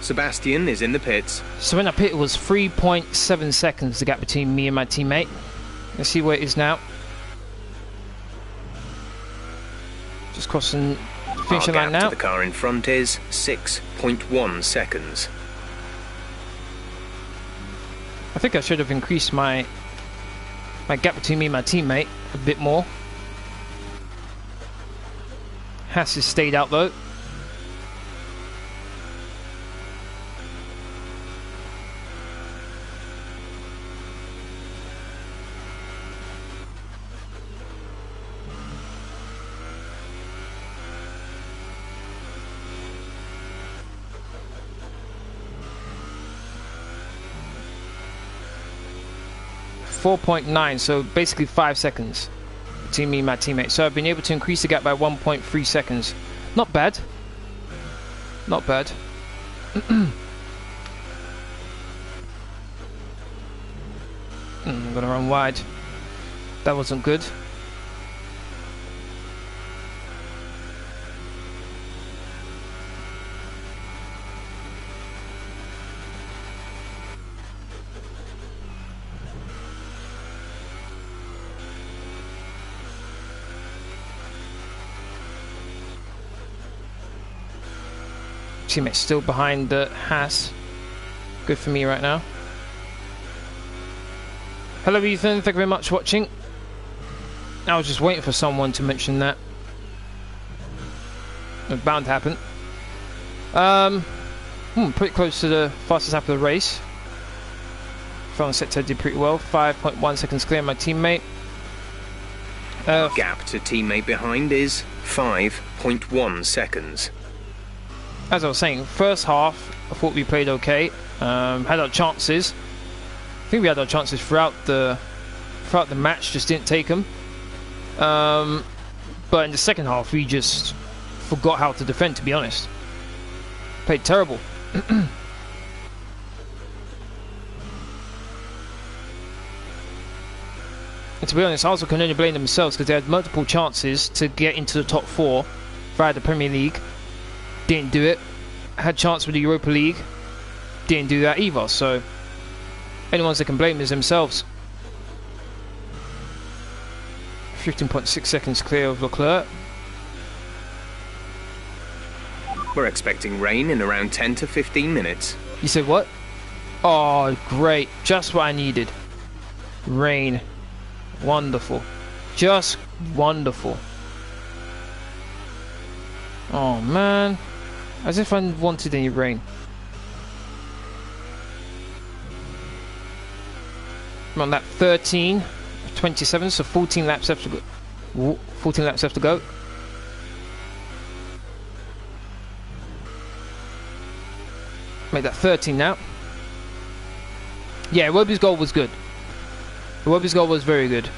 Sebastian is in the pits. So when I pit, it was 3.7 seconds, the gap between me and my teammate. Let's see where it is now. Just crossing the finishing line now. To the car in front is 6.1 seconds. I think I should have increased my gap between me and my teammate a bit more. Haas has stayed out though. .9, so basically 5 seconds between me and my teammate. So I've been able to increase the gap by 1.3 seconds. Not bad. Not bad. I'm gonna run wide. That wasn't good. teammate's still behind the Haas. Good for me right now. Hello Ethan, thank you very much for watching. I was just waiting for someone to mention that. It's bound to happen. Pretty close to the fastest lap of the race. Front sector did pretty well. 5.1 seconds clear my teammate. Gap to teammate behind is 5.1 seconds. As I was saying, first half I thought we played okay. Had our chances. I think we had our chances throughout the match, just didn't take them. But in the second half we just forgot how to defend, to be honest. Played terrible. And to be honest, Arsenal can only blame themselves because they had multiple chances to get into the top 4 via the Premier League. Didn't do it. Had chance with the Europa League. Didn't do that either. So anyone that can blame is themselves. 15.6 seconds clear of Leclerc. We're expecting rain in around 10 to 15 minutes. You said what? Oh, great. Just what I needed. Rain. Wonderful. Just wonderful. Oh, man. As if I wanted any rain. I'm on that 13.27, so 14 laps left to go. 14 laps left to go. Make that 13 now. Yeah, Iwobi's goal was good. Iwobi's goal was very good.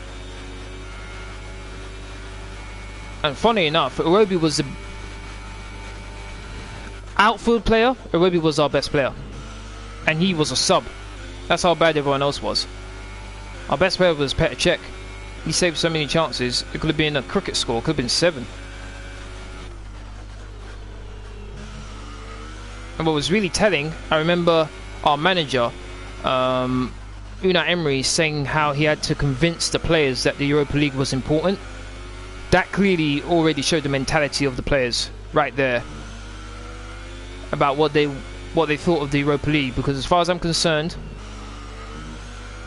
And funny enough, Iwobi was the outfield player. Iwobi was our best player. And he was a sub. That's how bad everyone else was. Our best player was Petr Cech. He saved so many chances. It could have been a cricket score. It could have been 7. And what was really telling, I remember our manager, Unai Emery, saying how he had to convince the players that the Europa League was important. That clearly already showed the mentality of the players right there about what they thought of the Europa League. Because as far as I'm concerned,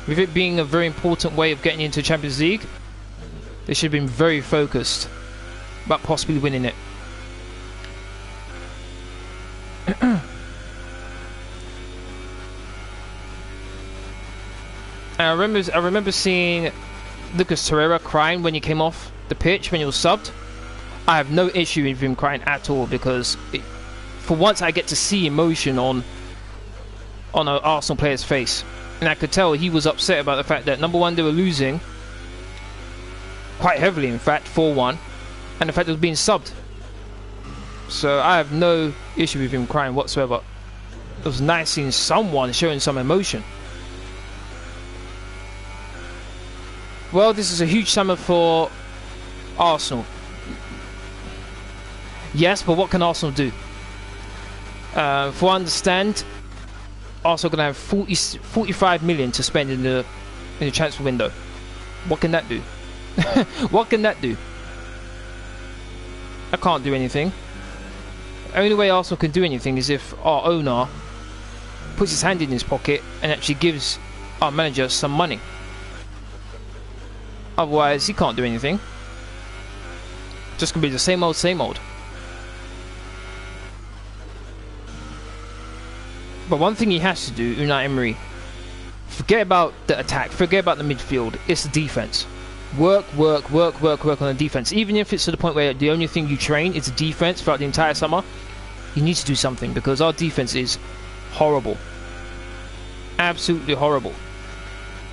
with it being a very important way of getting into Champions League, they should have been very focused about possibly winning it. I remember seeing Lucas Torreira crying when he came off the pitch when he was subbed. I have no issue with him crying at all because for once I get to see emotion on an Arsenal player's face, and I could tell he was upset about the fact that number one, they were losing quite heavily, in fact 4-1, and the fact that it was being subbed. So I have no issue with him crying whatsoever. It was nice seeing someone showing some emotion. Well, this is a huge summer for Arsenal. Yes, but what can Arsenal do? For I understand, Arsenal going to have 45 million to spend in the transfer window. What can that do? What can that do? I can't do anything. The only way Arsenal can do anything is if our owner puts his hand in his pocket and actually gives our manager some money. Otherwise, he can't do anything. Just gonna be the same old, same old. But one thing he has to do, Unai Emery, forget about the attack, forget about the midfield. It's the defense. Work on the defense. Even if it's to the point where the only thing you train is the defense throughout the entire summer, he needs to do something because our defense is horrible. Absolutely horrible.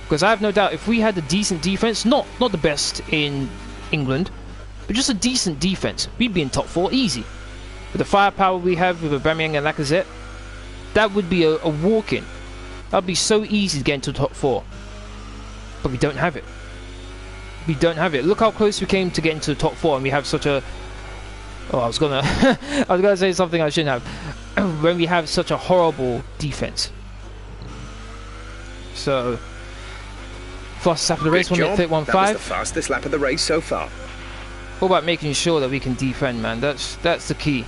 Because I have no doubt if we had a decent defense, not the best in England, but just a decent defense, we'd be in top 4 easy. With the firepower we have with Aubameyang and Lacazette, that would be a walk-in. That would be so easy to get into the top 4. But we don't have it. We don't have it. Look how close we came to get into the top 4, and we have such a... Oh, I was gonna say something I shouldn't have. When we have such a horrible defense. So... Fastest lap of the race, 1:15.15. That was the fastest lap of the race so far. What about making sure that we can defend, man? That's the key.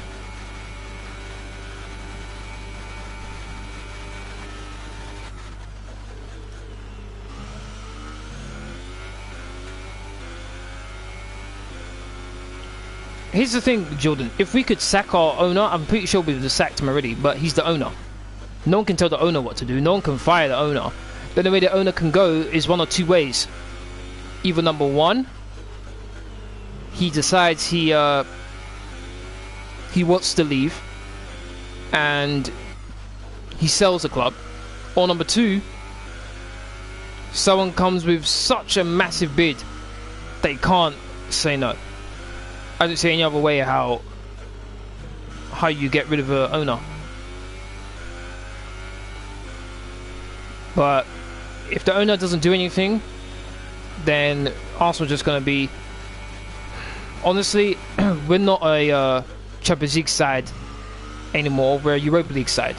Here's the thing, Jordan. If we could sack our owner, I'm pretty sure we would have sacked him already, but he's the owner. No one can tell the owner what to do. No one can fire the owner. The only way the owner can go is one or two ways. Either number one, he decides he wants to leave and he sells the club, or number two, someone comes with such a massive bid they can't say no. I don't see any other way how you get rid of an owner. But if the owner doesn't do anything, then Arsenal just going to be... Honestly, we're not a Champions League side anymore. We're a Europa League side.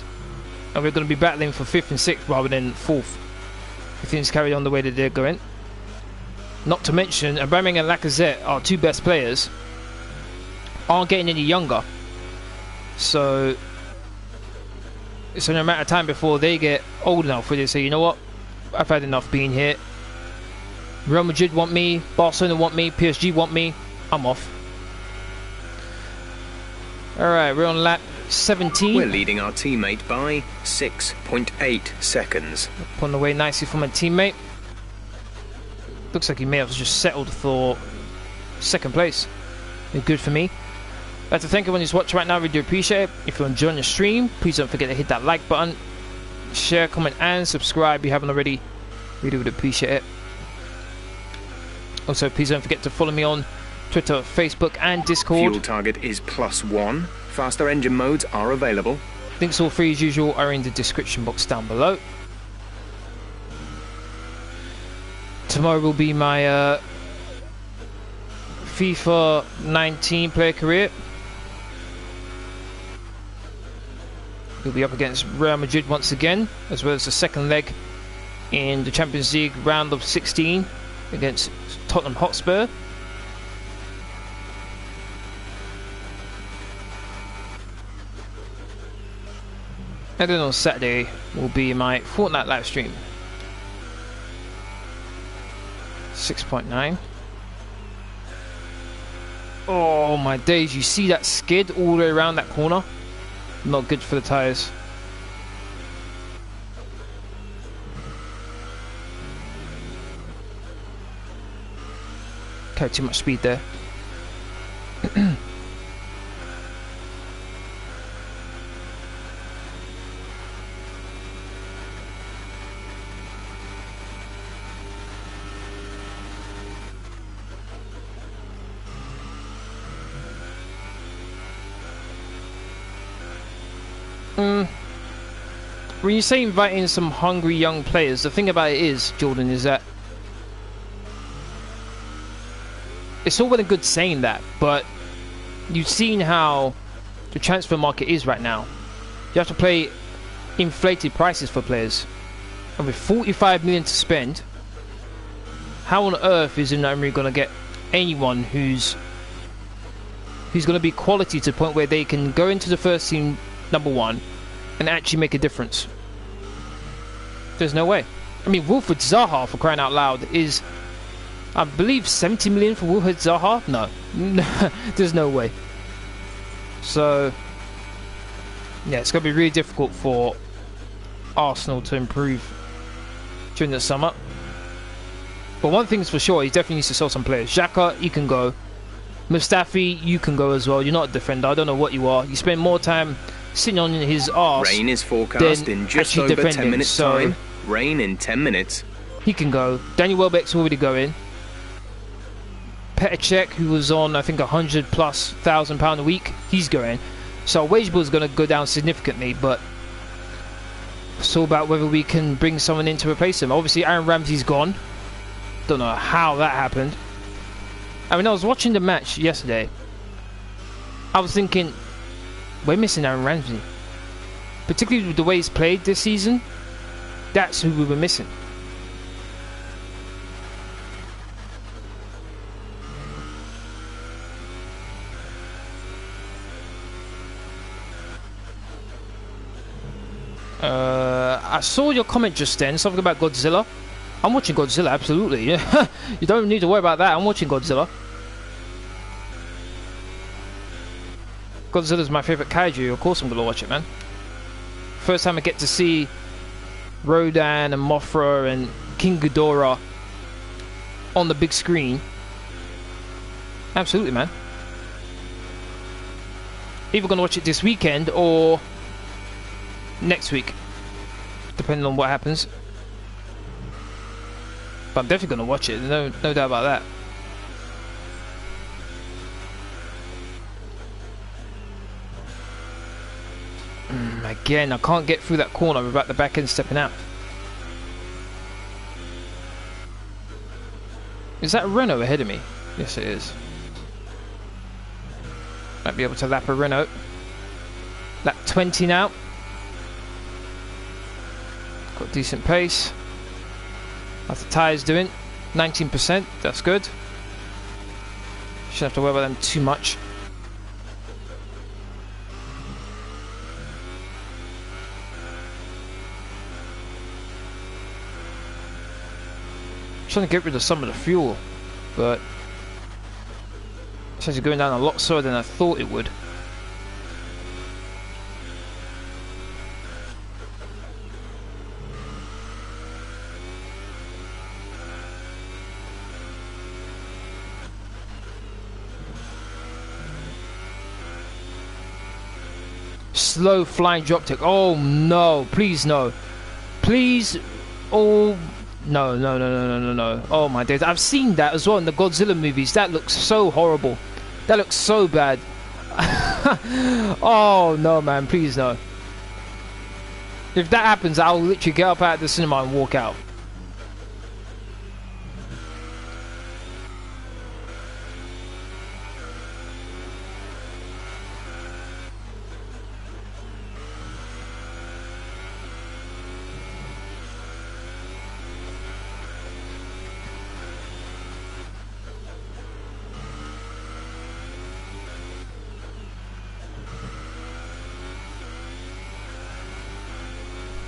And we're going to be battling for 5th and 6th rather than 4th. If things carry on the way that they're going. Not to mention, Aubameyang and Lacazette, our two best players, aren't getting any younger. So it's only a matter of time before they get old enough where they say, you know what, I've had enough being here. Real Madrid want me, Barcelona want me, PSG want me, I'm off. Alright, we're on lap 17. We're leading our teammate by 6.8 seconds. Pulling away nicely from a teammate. Looks like he may have just settled for 2nd place. Good for me. I'd like to thank everyone who's watching right now. We do appreciate it. If you're enjoying the stream, please don't forget to hit that like button, share, comment, and subscribe if you haven't already. Really would appreciate it. Also, please don't forget to follow me on Twitter, Facebook, and Discord. Fuel target is +1. Faster engine modes are available. Links all free as usual are in the description box down below. Tomorrow will be my FIFA 19 player career. We'll be up against Real Madrid once again, as well as the 2nd leg in the Champions League round of 16 against Tottenham Hotspur. And then on Saturday will be my Fortnite live stream. 6.9. Oh my days, you see that skid all the way around that corner? Not good for the tyres. Okay, too much speed there. When you say inviting some hungry young players, the thing about it is, Jordan, is that it's all well and good saying that, but you've seen how the transfer market is right now. You have to pay inflated prices for players, and with 45 million to spend, how on earth is Emery going to get anyone who's going to be quality to the point where they can go into the first team number one and actually make a difference? There's no way. I mean, Wilfried Zaha, for crying out loud, is, I believe, 70 million for Wilfried Zaha? No. There's no way. So, yeah, it's going to be really difficult for Arsenal to improve during the summer. But one thing's for sure, he definitely needs to sell some players. Xhaka, he can go. Mustafi, you can go as well. You're not a defender. I don't know what you are. You spend more time sitting on his arse. Rain is forecast in just over 10 minutes time. Rain in 10 minutes. He can go. Daniel Welbeck's already going. Petr Cech, who was on, I think, £100,000+ a week, he's going. So our wage bill is going to go down significantly, but it's all about whether we can bring someone in to replace him. Obviously, Aaron Ramsey's gone. Don't know how that happened. I mean, I was watching the match yesterday. I was thinking, we're missing Aaron Ramsey. Particularly with the way he's played this season. That's who we were missing. I saw your comment just then, something about Godzilla. I'm watching Godzilla, absolutely. You don't need to worry about that. I'm watching Godzilla. Godzilla's my favorite kaiju. Of course I'm gonna watch it, man. First time I get to see Rodan and Mothra and King Ghidorah on the big screen. Absolutely, man. Either gonna watch it this weekend or next week, depending on what happens. But I'm definitely gonna watch it. No doubt about that. Again, I can't get through that corner without the back end stepping out. Is that a Renault ahead of me? Yes, it is. Might be able to lap a Renault. Lap 20 now. Got decent pace. How's the tyres doing? 19%. That's good. Shouldn't have to worry about them too much. Trying to get rid of some of the fuel, but it's actually going down a lot slower than I thought it would. Slow flying drop tick. Oh no, please no. Please. Oh no. Oh my days. I've seen that as well in the Godzilla movies. That looks so horrible. That looks so bad. Oh no, man, please no. If that happens, I'll literally get up out of the cinema and walk out.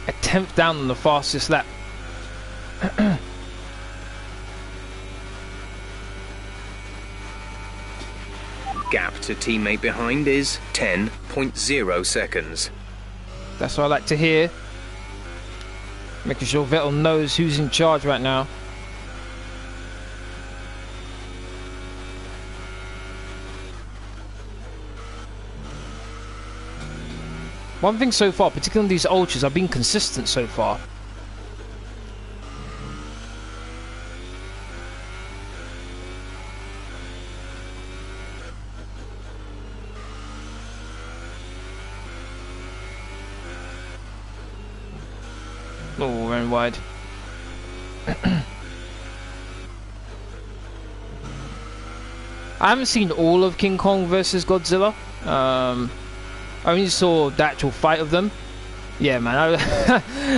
A 10th down on the fastest lap. Gap to teammate behind is 10.0 seconds. That's what I like to hear. Making sure Vettel knows who's in charge right now. One thing so far, particularly on these ultras, I've been consistent so far. Oh, ran wide. I haven't seen all of King Kong versus Godzilla. I only saw the actual fight of them. Yeah, man,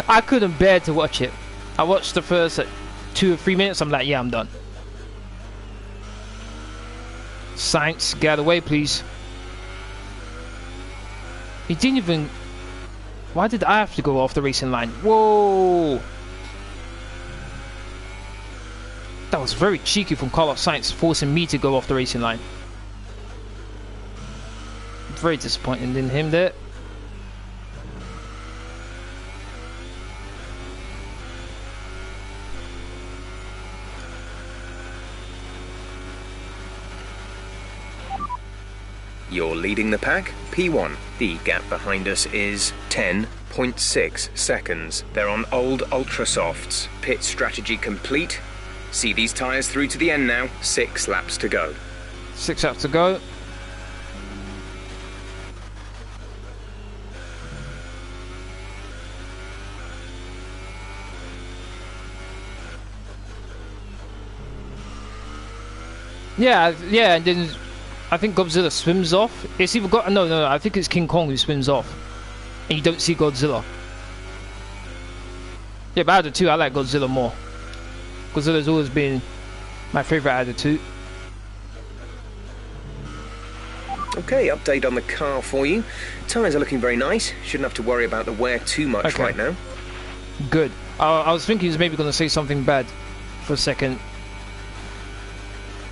I couldn't bear to watch it. I watched the first 2 or 3 minutes. I'm like, yeah, I'm done. Sainz, get out of the way, please. He didn't even... Why did I have to go off the racing line? Whoa! That was very cheeky from Carlos Sainz, forcing me to go off the racing line. Very disappointing in him there. You're leading the pack, P1. The gap behind us is 10.6 seconds. They're on old Ultra Softs. Pit strategy complete. See these tyres through to the end now. 6 laps to go. 6 laps to go. Yeah, and then I think Godzilla swims off. It's either got no, I think it's King Kong who swims off, and you don't see Godzilla. Yeah, but out of the two, I like Godzilla more. Godzilla's always been my favorite out of the two. Okay, update on the car for you. Tyres are looking very nice. Shouldn't have to worry about the wear too much right now. Good. I was thinking he was maybe going to say something bad for a second.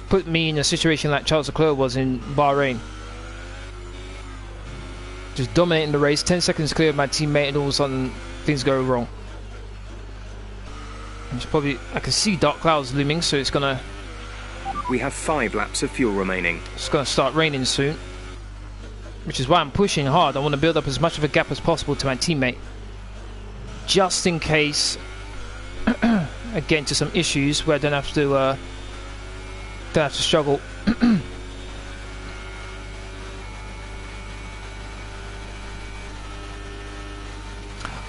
Put me in a situation like Charles Leclerc was in Bahrain. Just dominating the race, 10 seconds clear of my teammate, and all of a sudden things go wrong. It's probably, I can see dark clouds looming, so it's gonna... We have 5 laps of fuel remaining. It's gonna start raining soon. Which is why I'm pushing hard. I want to build up as much of a gap as possible to my teammate. Just in case I get into some issues where I don't have to struggle.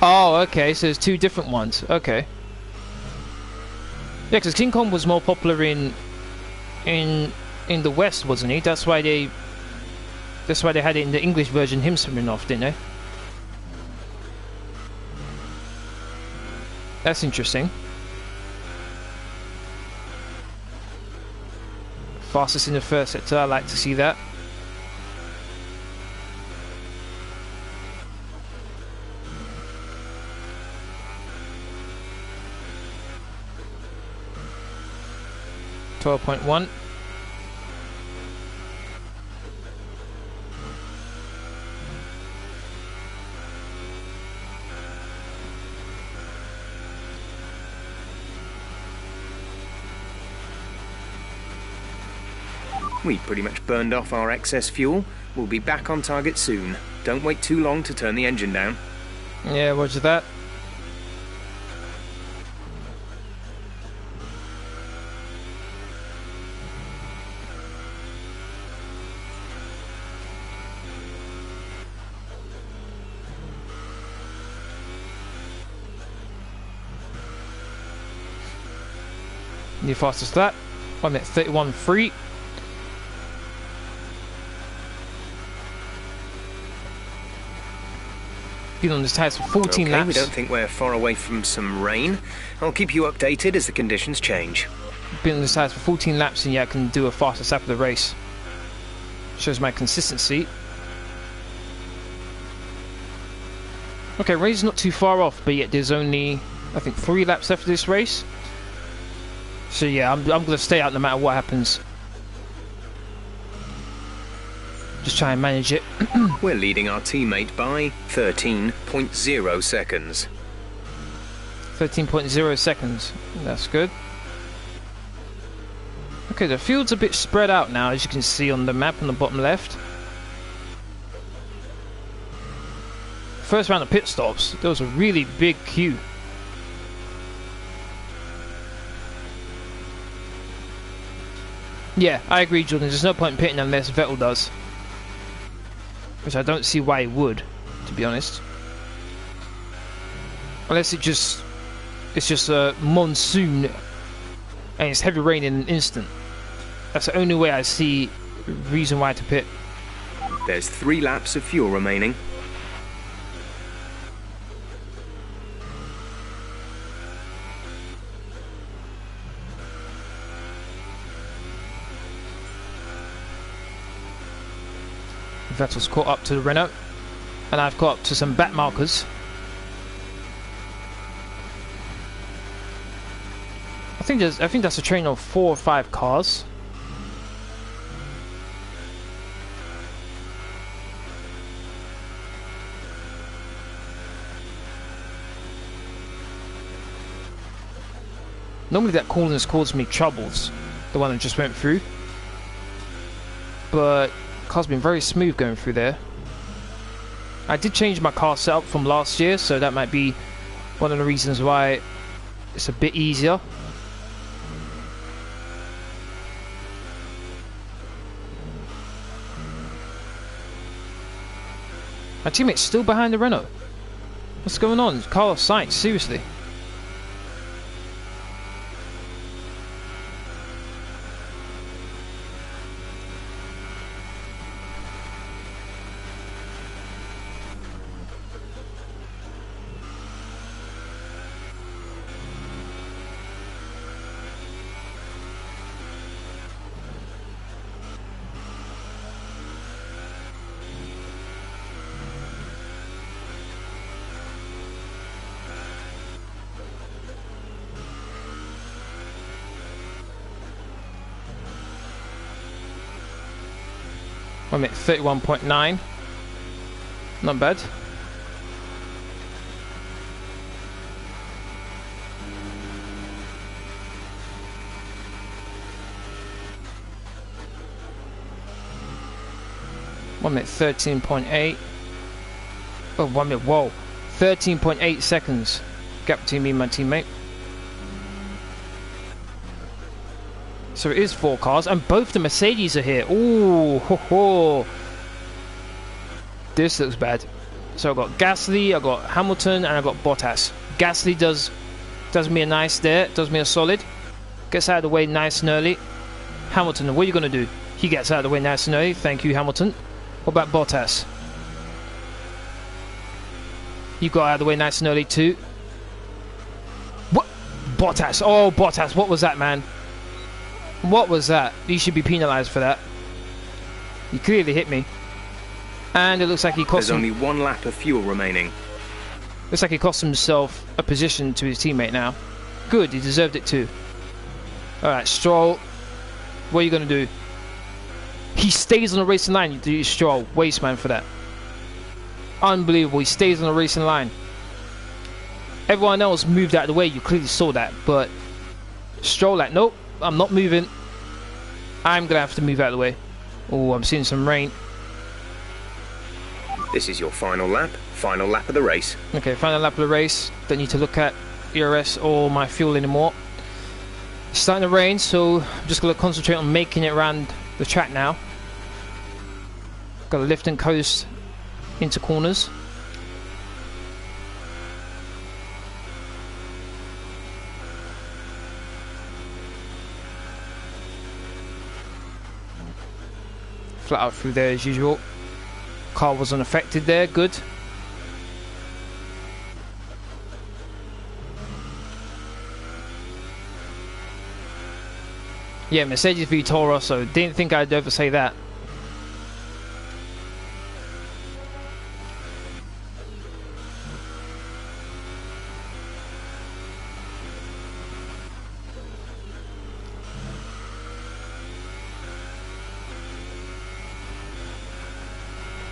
Oh, okay, so there's 2 different ones. Okay. Yeah, because King Kong was more popular in the West, wasn't he? That's why they had it in the English version, him swimming off, didn't they? That's interesting. Fastest in the first sector, I like to see that. .1. We pretty much burned off our excess fuel. We'll be back on target soon. Don't wait too long to turn the engine down. Yeah, roger that. Need fastest lap. 1 minute 31.3. Been on this tyres for 14 laps. We don't think we're far away from some rain. I'll keep you updated as the conditions change. Been on this tyres for 14 laps, and yeah, I can do a fastest lap of the race. Shows my consistency. Okay, race not too far off, but yet there's only, I think, 3 laps left of this race. So yeah, I'm going to stay out no matter what happens. Just try and manage it. We're leading our teammate by 13.0 seconds. 13.0 seconds. That's good. Okay, the field's a bit spread out now, as you can see on the map on the bottom left. First round of pit stops, there was a really big queue. Yeah, I agree, Jordan. There's no point in pitting unless Vettel does. Which I don't see why he would, to be honest. Unless it's just a monsoon and it's heavy rain in an instant. That's the only way I see reason why to pit. There's 3 laps of fuel remaining. Vettel's caught up to the Renault, and I've caught up to some back markers. I think that's a train of 4 or 5 cars. Normally that corner's caused me troubles, the one I just went through. But car's been very smooth going through there. I did change my car setup from last year, so that might be one of the reasons why it's a bit easier. My teammate's still behind the Renault. What's going on? Car off sight, seriously. I'm at 31.9. Not bad. One minute 13.8. Oh, 1 minute. Whoa, 13.8 seconds gap between me and my teammate. So it is 4 cars, and both the Mercedes are here. Ooh, ho ho. This looks bad. So I've got Gasly, I've got Hamilton, and I've got Bottas. Gasly does me a nice there, does me a solid. Gets out of the way nice and early. Hamilton, what are you going to do? He gets out of the way nice and early. Thank you, Hamilton. What about Bottas? You got out of the way nice and early too. What? Bottas. Oh, Bottas. What was that, man? What was that? You should be penalised for that. He clearly hit me. And it looks like he cost There's only 1 lap of fuel remaining. Looks like he cost himself a position to his teammate now. Good, he deserved it too. Alright, Stroll. What are you going to do? He stays on the racing line. You do Stroll. Waste man for that. Unbelievable. He stays on the racing line. Everyone else moved out of the way. You clearly saw that. But Stroll like, nope, I'm not moving. I'm going to have to move out of the way. Oh, I'm seeing some rain. This is your final lap of the race. Okay, final lap of the race. Don't need to look at ERS or my fuel anymore. It's starting to rain, so I'm just going to concentrate on making it around the track now. Got to lift and coast into corners. Flat out through there as usual. Car was unaffected there, good. Yeah, Mercedes v Toro Rosso. Didn't think I'd ever say that.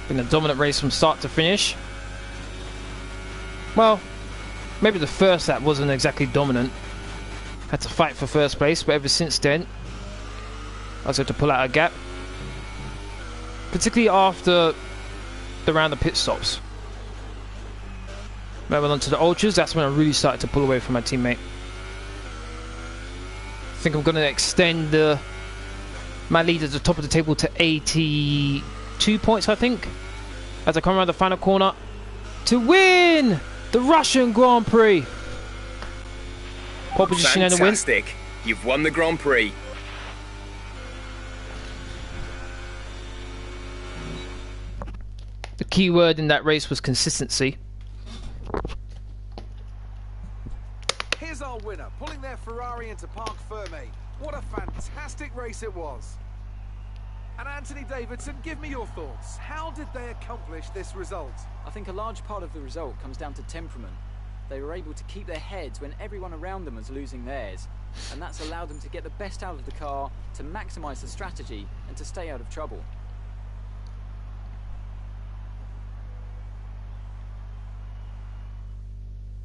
Been a dominant race from start to finish. Well, maybe the first lap wasn't exactly dominant. Had to fight for first place, but ever since then I was able to pull out a gap, particularly after the round of pit stops. When I went on to the ultras, that's when I really started to pull away from my teammate. I think I'm going to extend my lead at the top of the table to 82 points, I think, as I come around the final corner to win the Russian Grand Prix. Pole position and a win. Fantastic. You've won the Grand Prix. The key word in that race was consistency. Here's our winner, pulling their Ferrari into Parc Fermé. What a fantastic race it was. And Anthony Davidson, give me your thoughts. How did they accomplish this result? I think a large part of the result comes down to temperament. They were able to keep their heads when everyone around them was losing theirs. And that's allowed them to get the best out of the car, to maximise the strategy, and to stay out of trouble.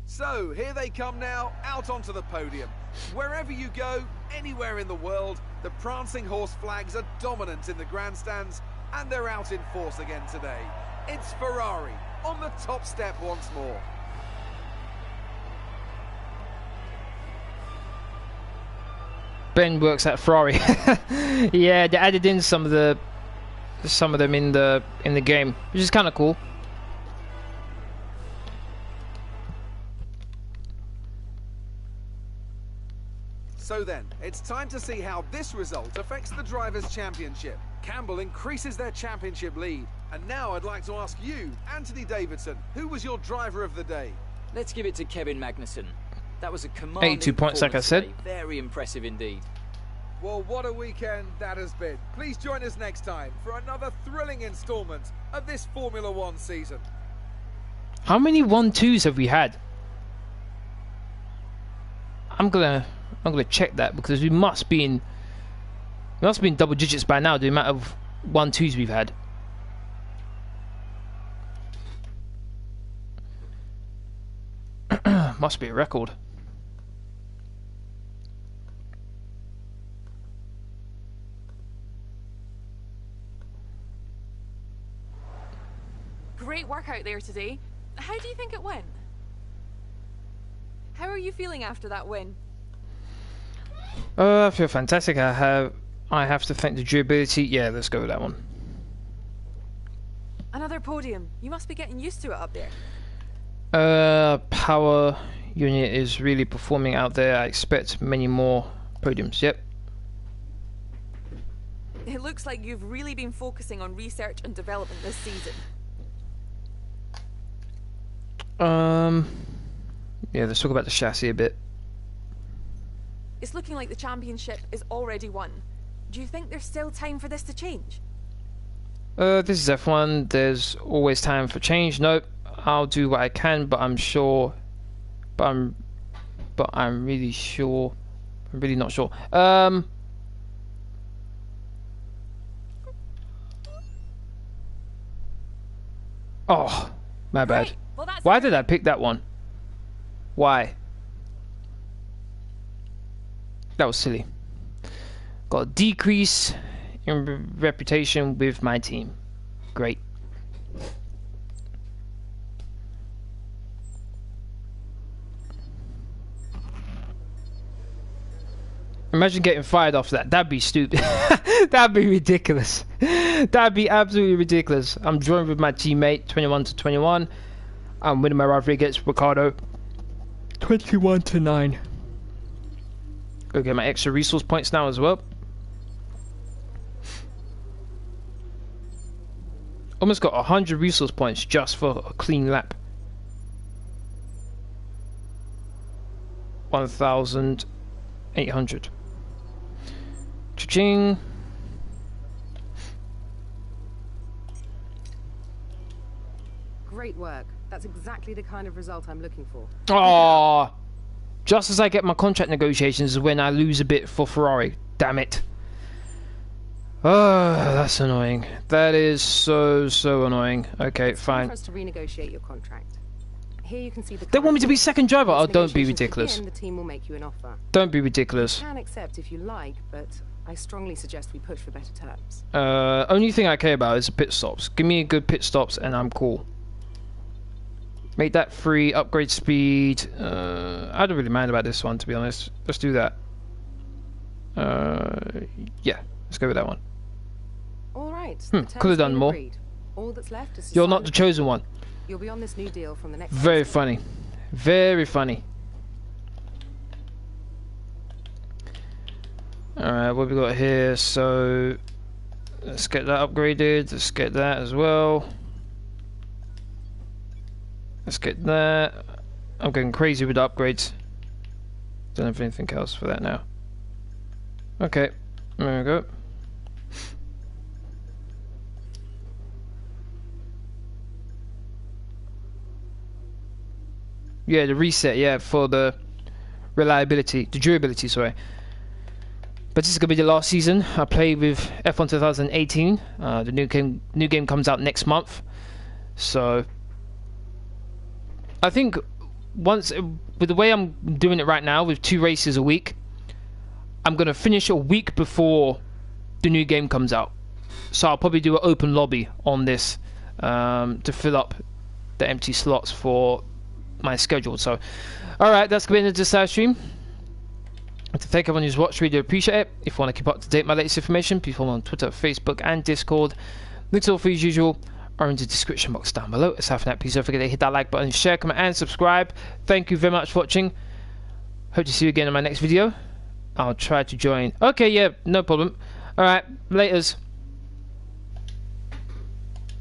So, here they come now, out onto the podium. Wherever you go, anywhere in the world, the prancing horse flags are dominant in the grandstands, and they're out in force again today. It's Ferrari, on the top step once more. Ben works at Ferrari. Yeah, they added in some of them in the game, which is kind of cool. So then, it's time to see how this result affects the Drivers' Championship. Campbell increases their championship lead. And now I'd like to ask you, Anthony Davidson, who was your driver of the day? Let's give it to Kevin Magnussen. That was a commanding 82 points, like I said. performance today. Very impressive indeed. Well, what a weekend that has been. Please join us next time for another thrilling instalment of this Formula One season. How many 1-2s have we had? I'm gonna check that, because we must be in double digits by now, the amount of 1-2s we've had. Must be a record. Great work out there today. How do you think it went? How are you feeling after that win? I feel fantastic. I have to thank the durability. Yeah, let's go with that one. Another podium. You must be getting used to it up there. Power unit is really performing out there. I expect many more podiums. Yep. It looks like you've really been focusing on research and development this season. Yeah, let's talk about the chassis a bit. It's looking like the championship is already won. Do you think there's still time for this to change? This is F1. There's always time for change. Nope. I'll do what I can, but I'm sure. I'm really sure. I'm really not sure. Oh, my bad. Right. Well, that's Why did I pick that one? Why? That was silly. Got a decrease in reputation with my team. Great. Imagine getting fired after that. That'd be stupid. That'd be ridiculous. That'd be absolutely ridiculous. I'm joined with my teammate, 21 to 21. I'm winning my rivalry against Ricardo, 21 to 9. Go get my extra resource points now as well. Almost got 100 resource points just for a clean lap. 1,800. Cha-ching. Great work. That's exactly the kind of result I'm looking for. Oh, just as I get my contract negotiations is when I lose a bit for Ferrari. Damn it. Oh, that's annoying. That is so annoying. Okay, It's time fine. for us to renegotiate your contract. Here you can see the. They want me to be second driver. Oh, Once don't be negotiations ridiculous. begin, the team will make you an offer. Don't be ridiculous. You can accept if you like, but I strongly suggest we push for better terms. Only thing I care about is the pit stops. Give me a good pit stops and I'm cool. Make that free, upgrade speed. I don't really mind about this one, to be honest. Let's do that. Yeah, let's go with that one. All right. could have done more. All that's left is to You're sign not the chosen one. You'll be on this new deal from the next. Very season. funny. Very funny. Alright, what we got here? So let's get that upgraded. Let's get that as well. Let's get that. I'm going crazy with the upgrades. Don't have anything else for that now. Okay, there we go. Yeah, the reset, yeah, for the reliability, the durability, sorry. But this is gonna be the last season I play with F1 2018. The new game comes out next month, so I think once with the way I'm doing it right now, with 2 races a week, I'm gonna finish a week before the new game comes out. So I'll probably do an open lobby on this to fill up the empty slots for my schedule. So alright, that's going to be this live stream. I'd like to thank everyone who's watched. Really appreciate it. If you want to keep up to date with my latest information, please follow me on Twitter, Facebook and Discord. Links all for as usual are in the description box down below. Aside from that, please don't forget to hit that like button, share, comment and subscribe. Thank you very much for watching. Hope to see you again in my next video. I'll try to join. Okay, yeah, no problem. Alright, laters.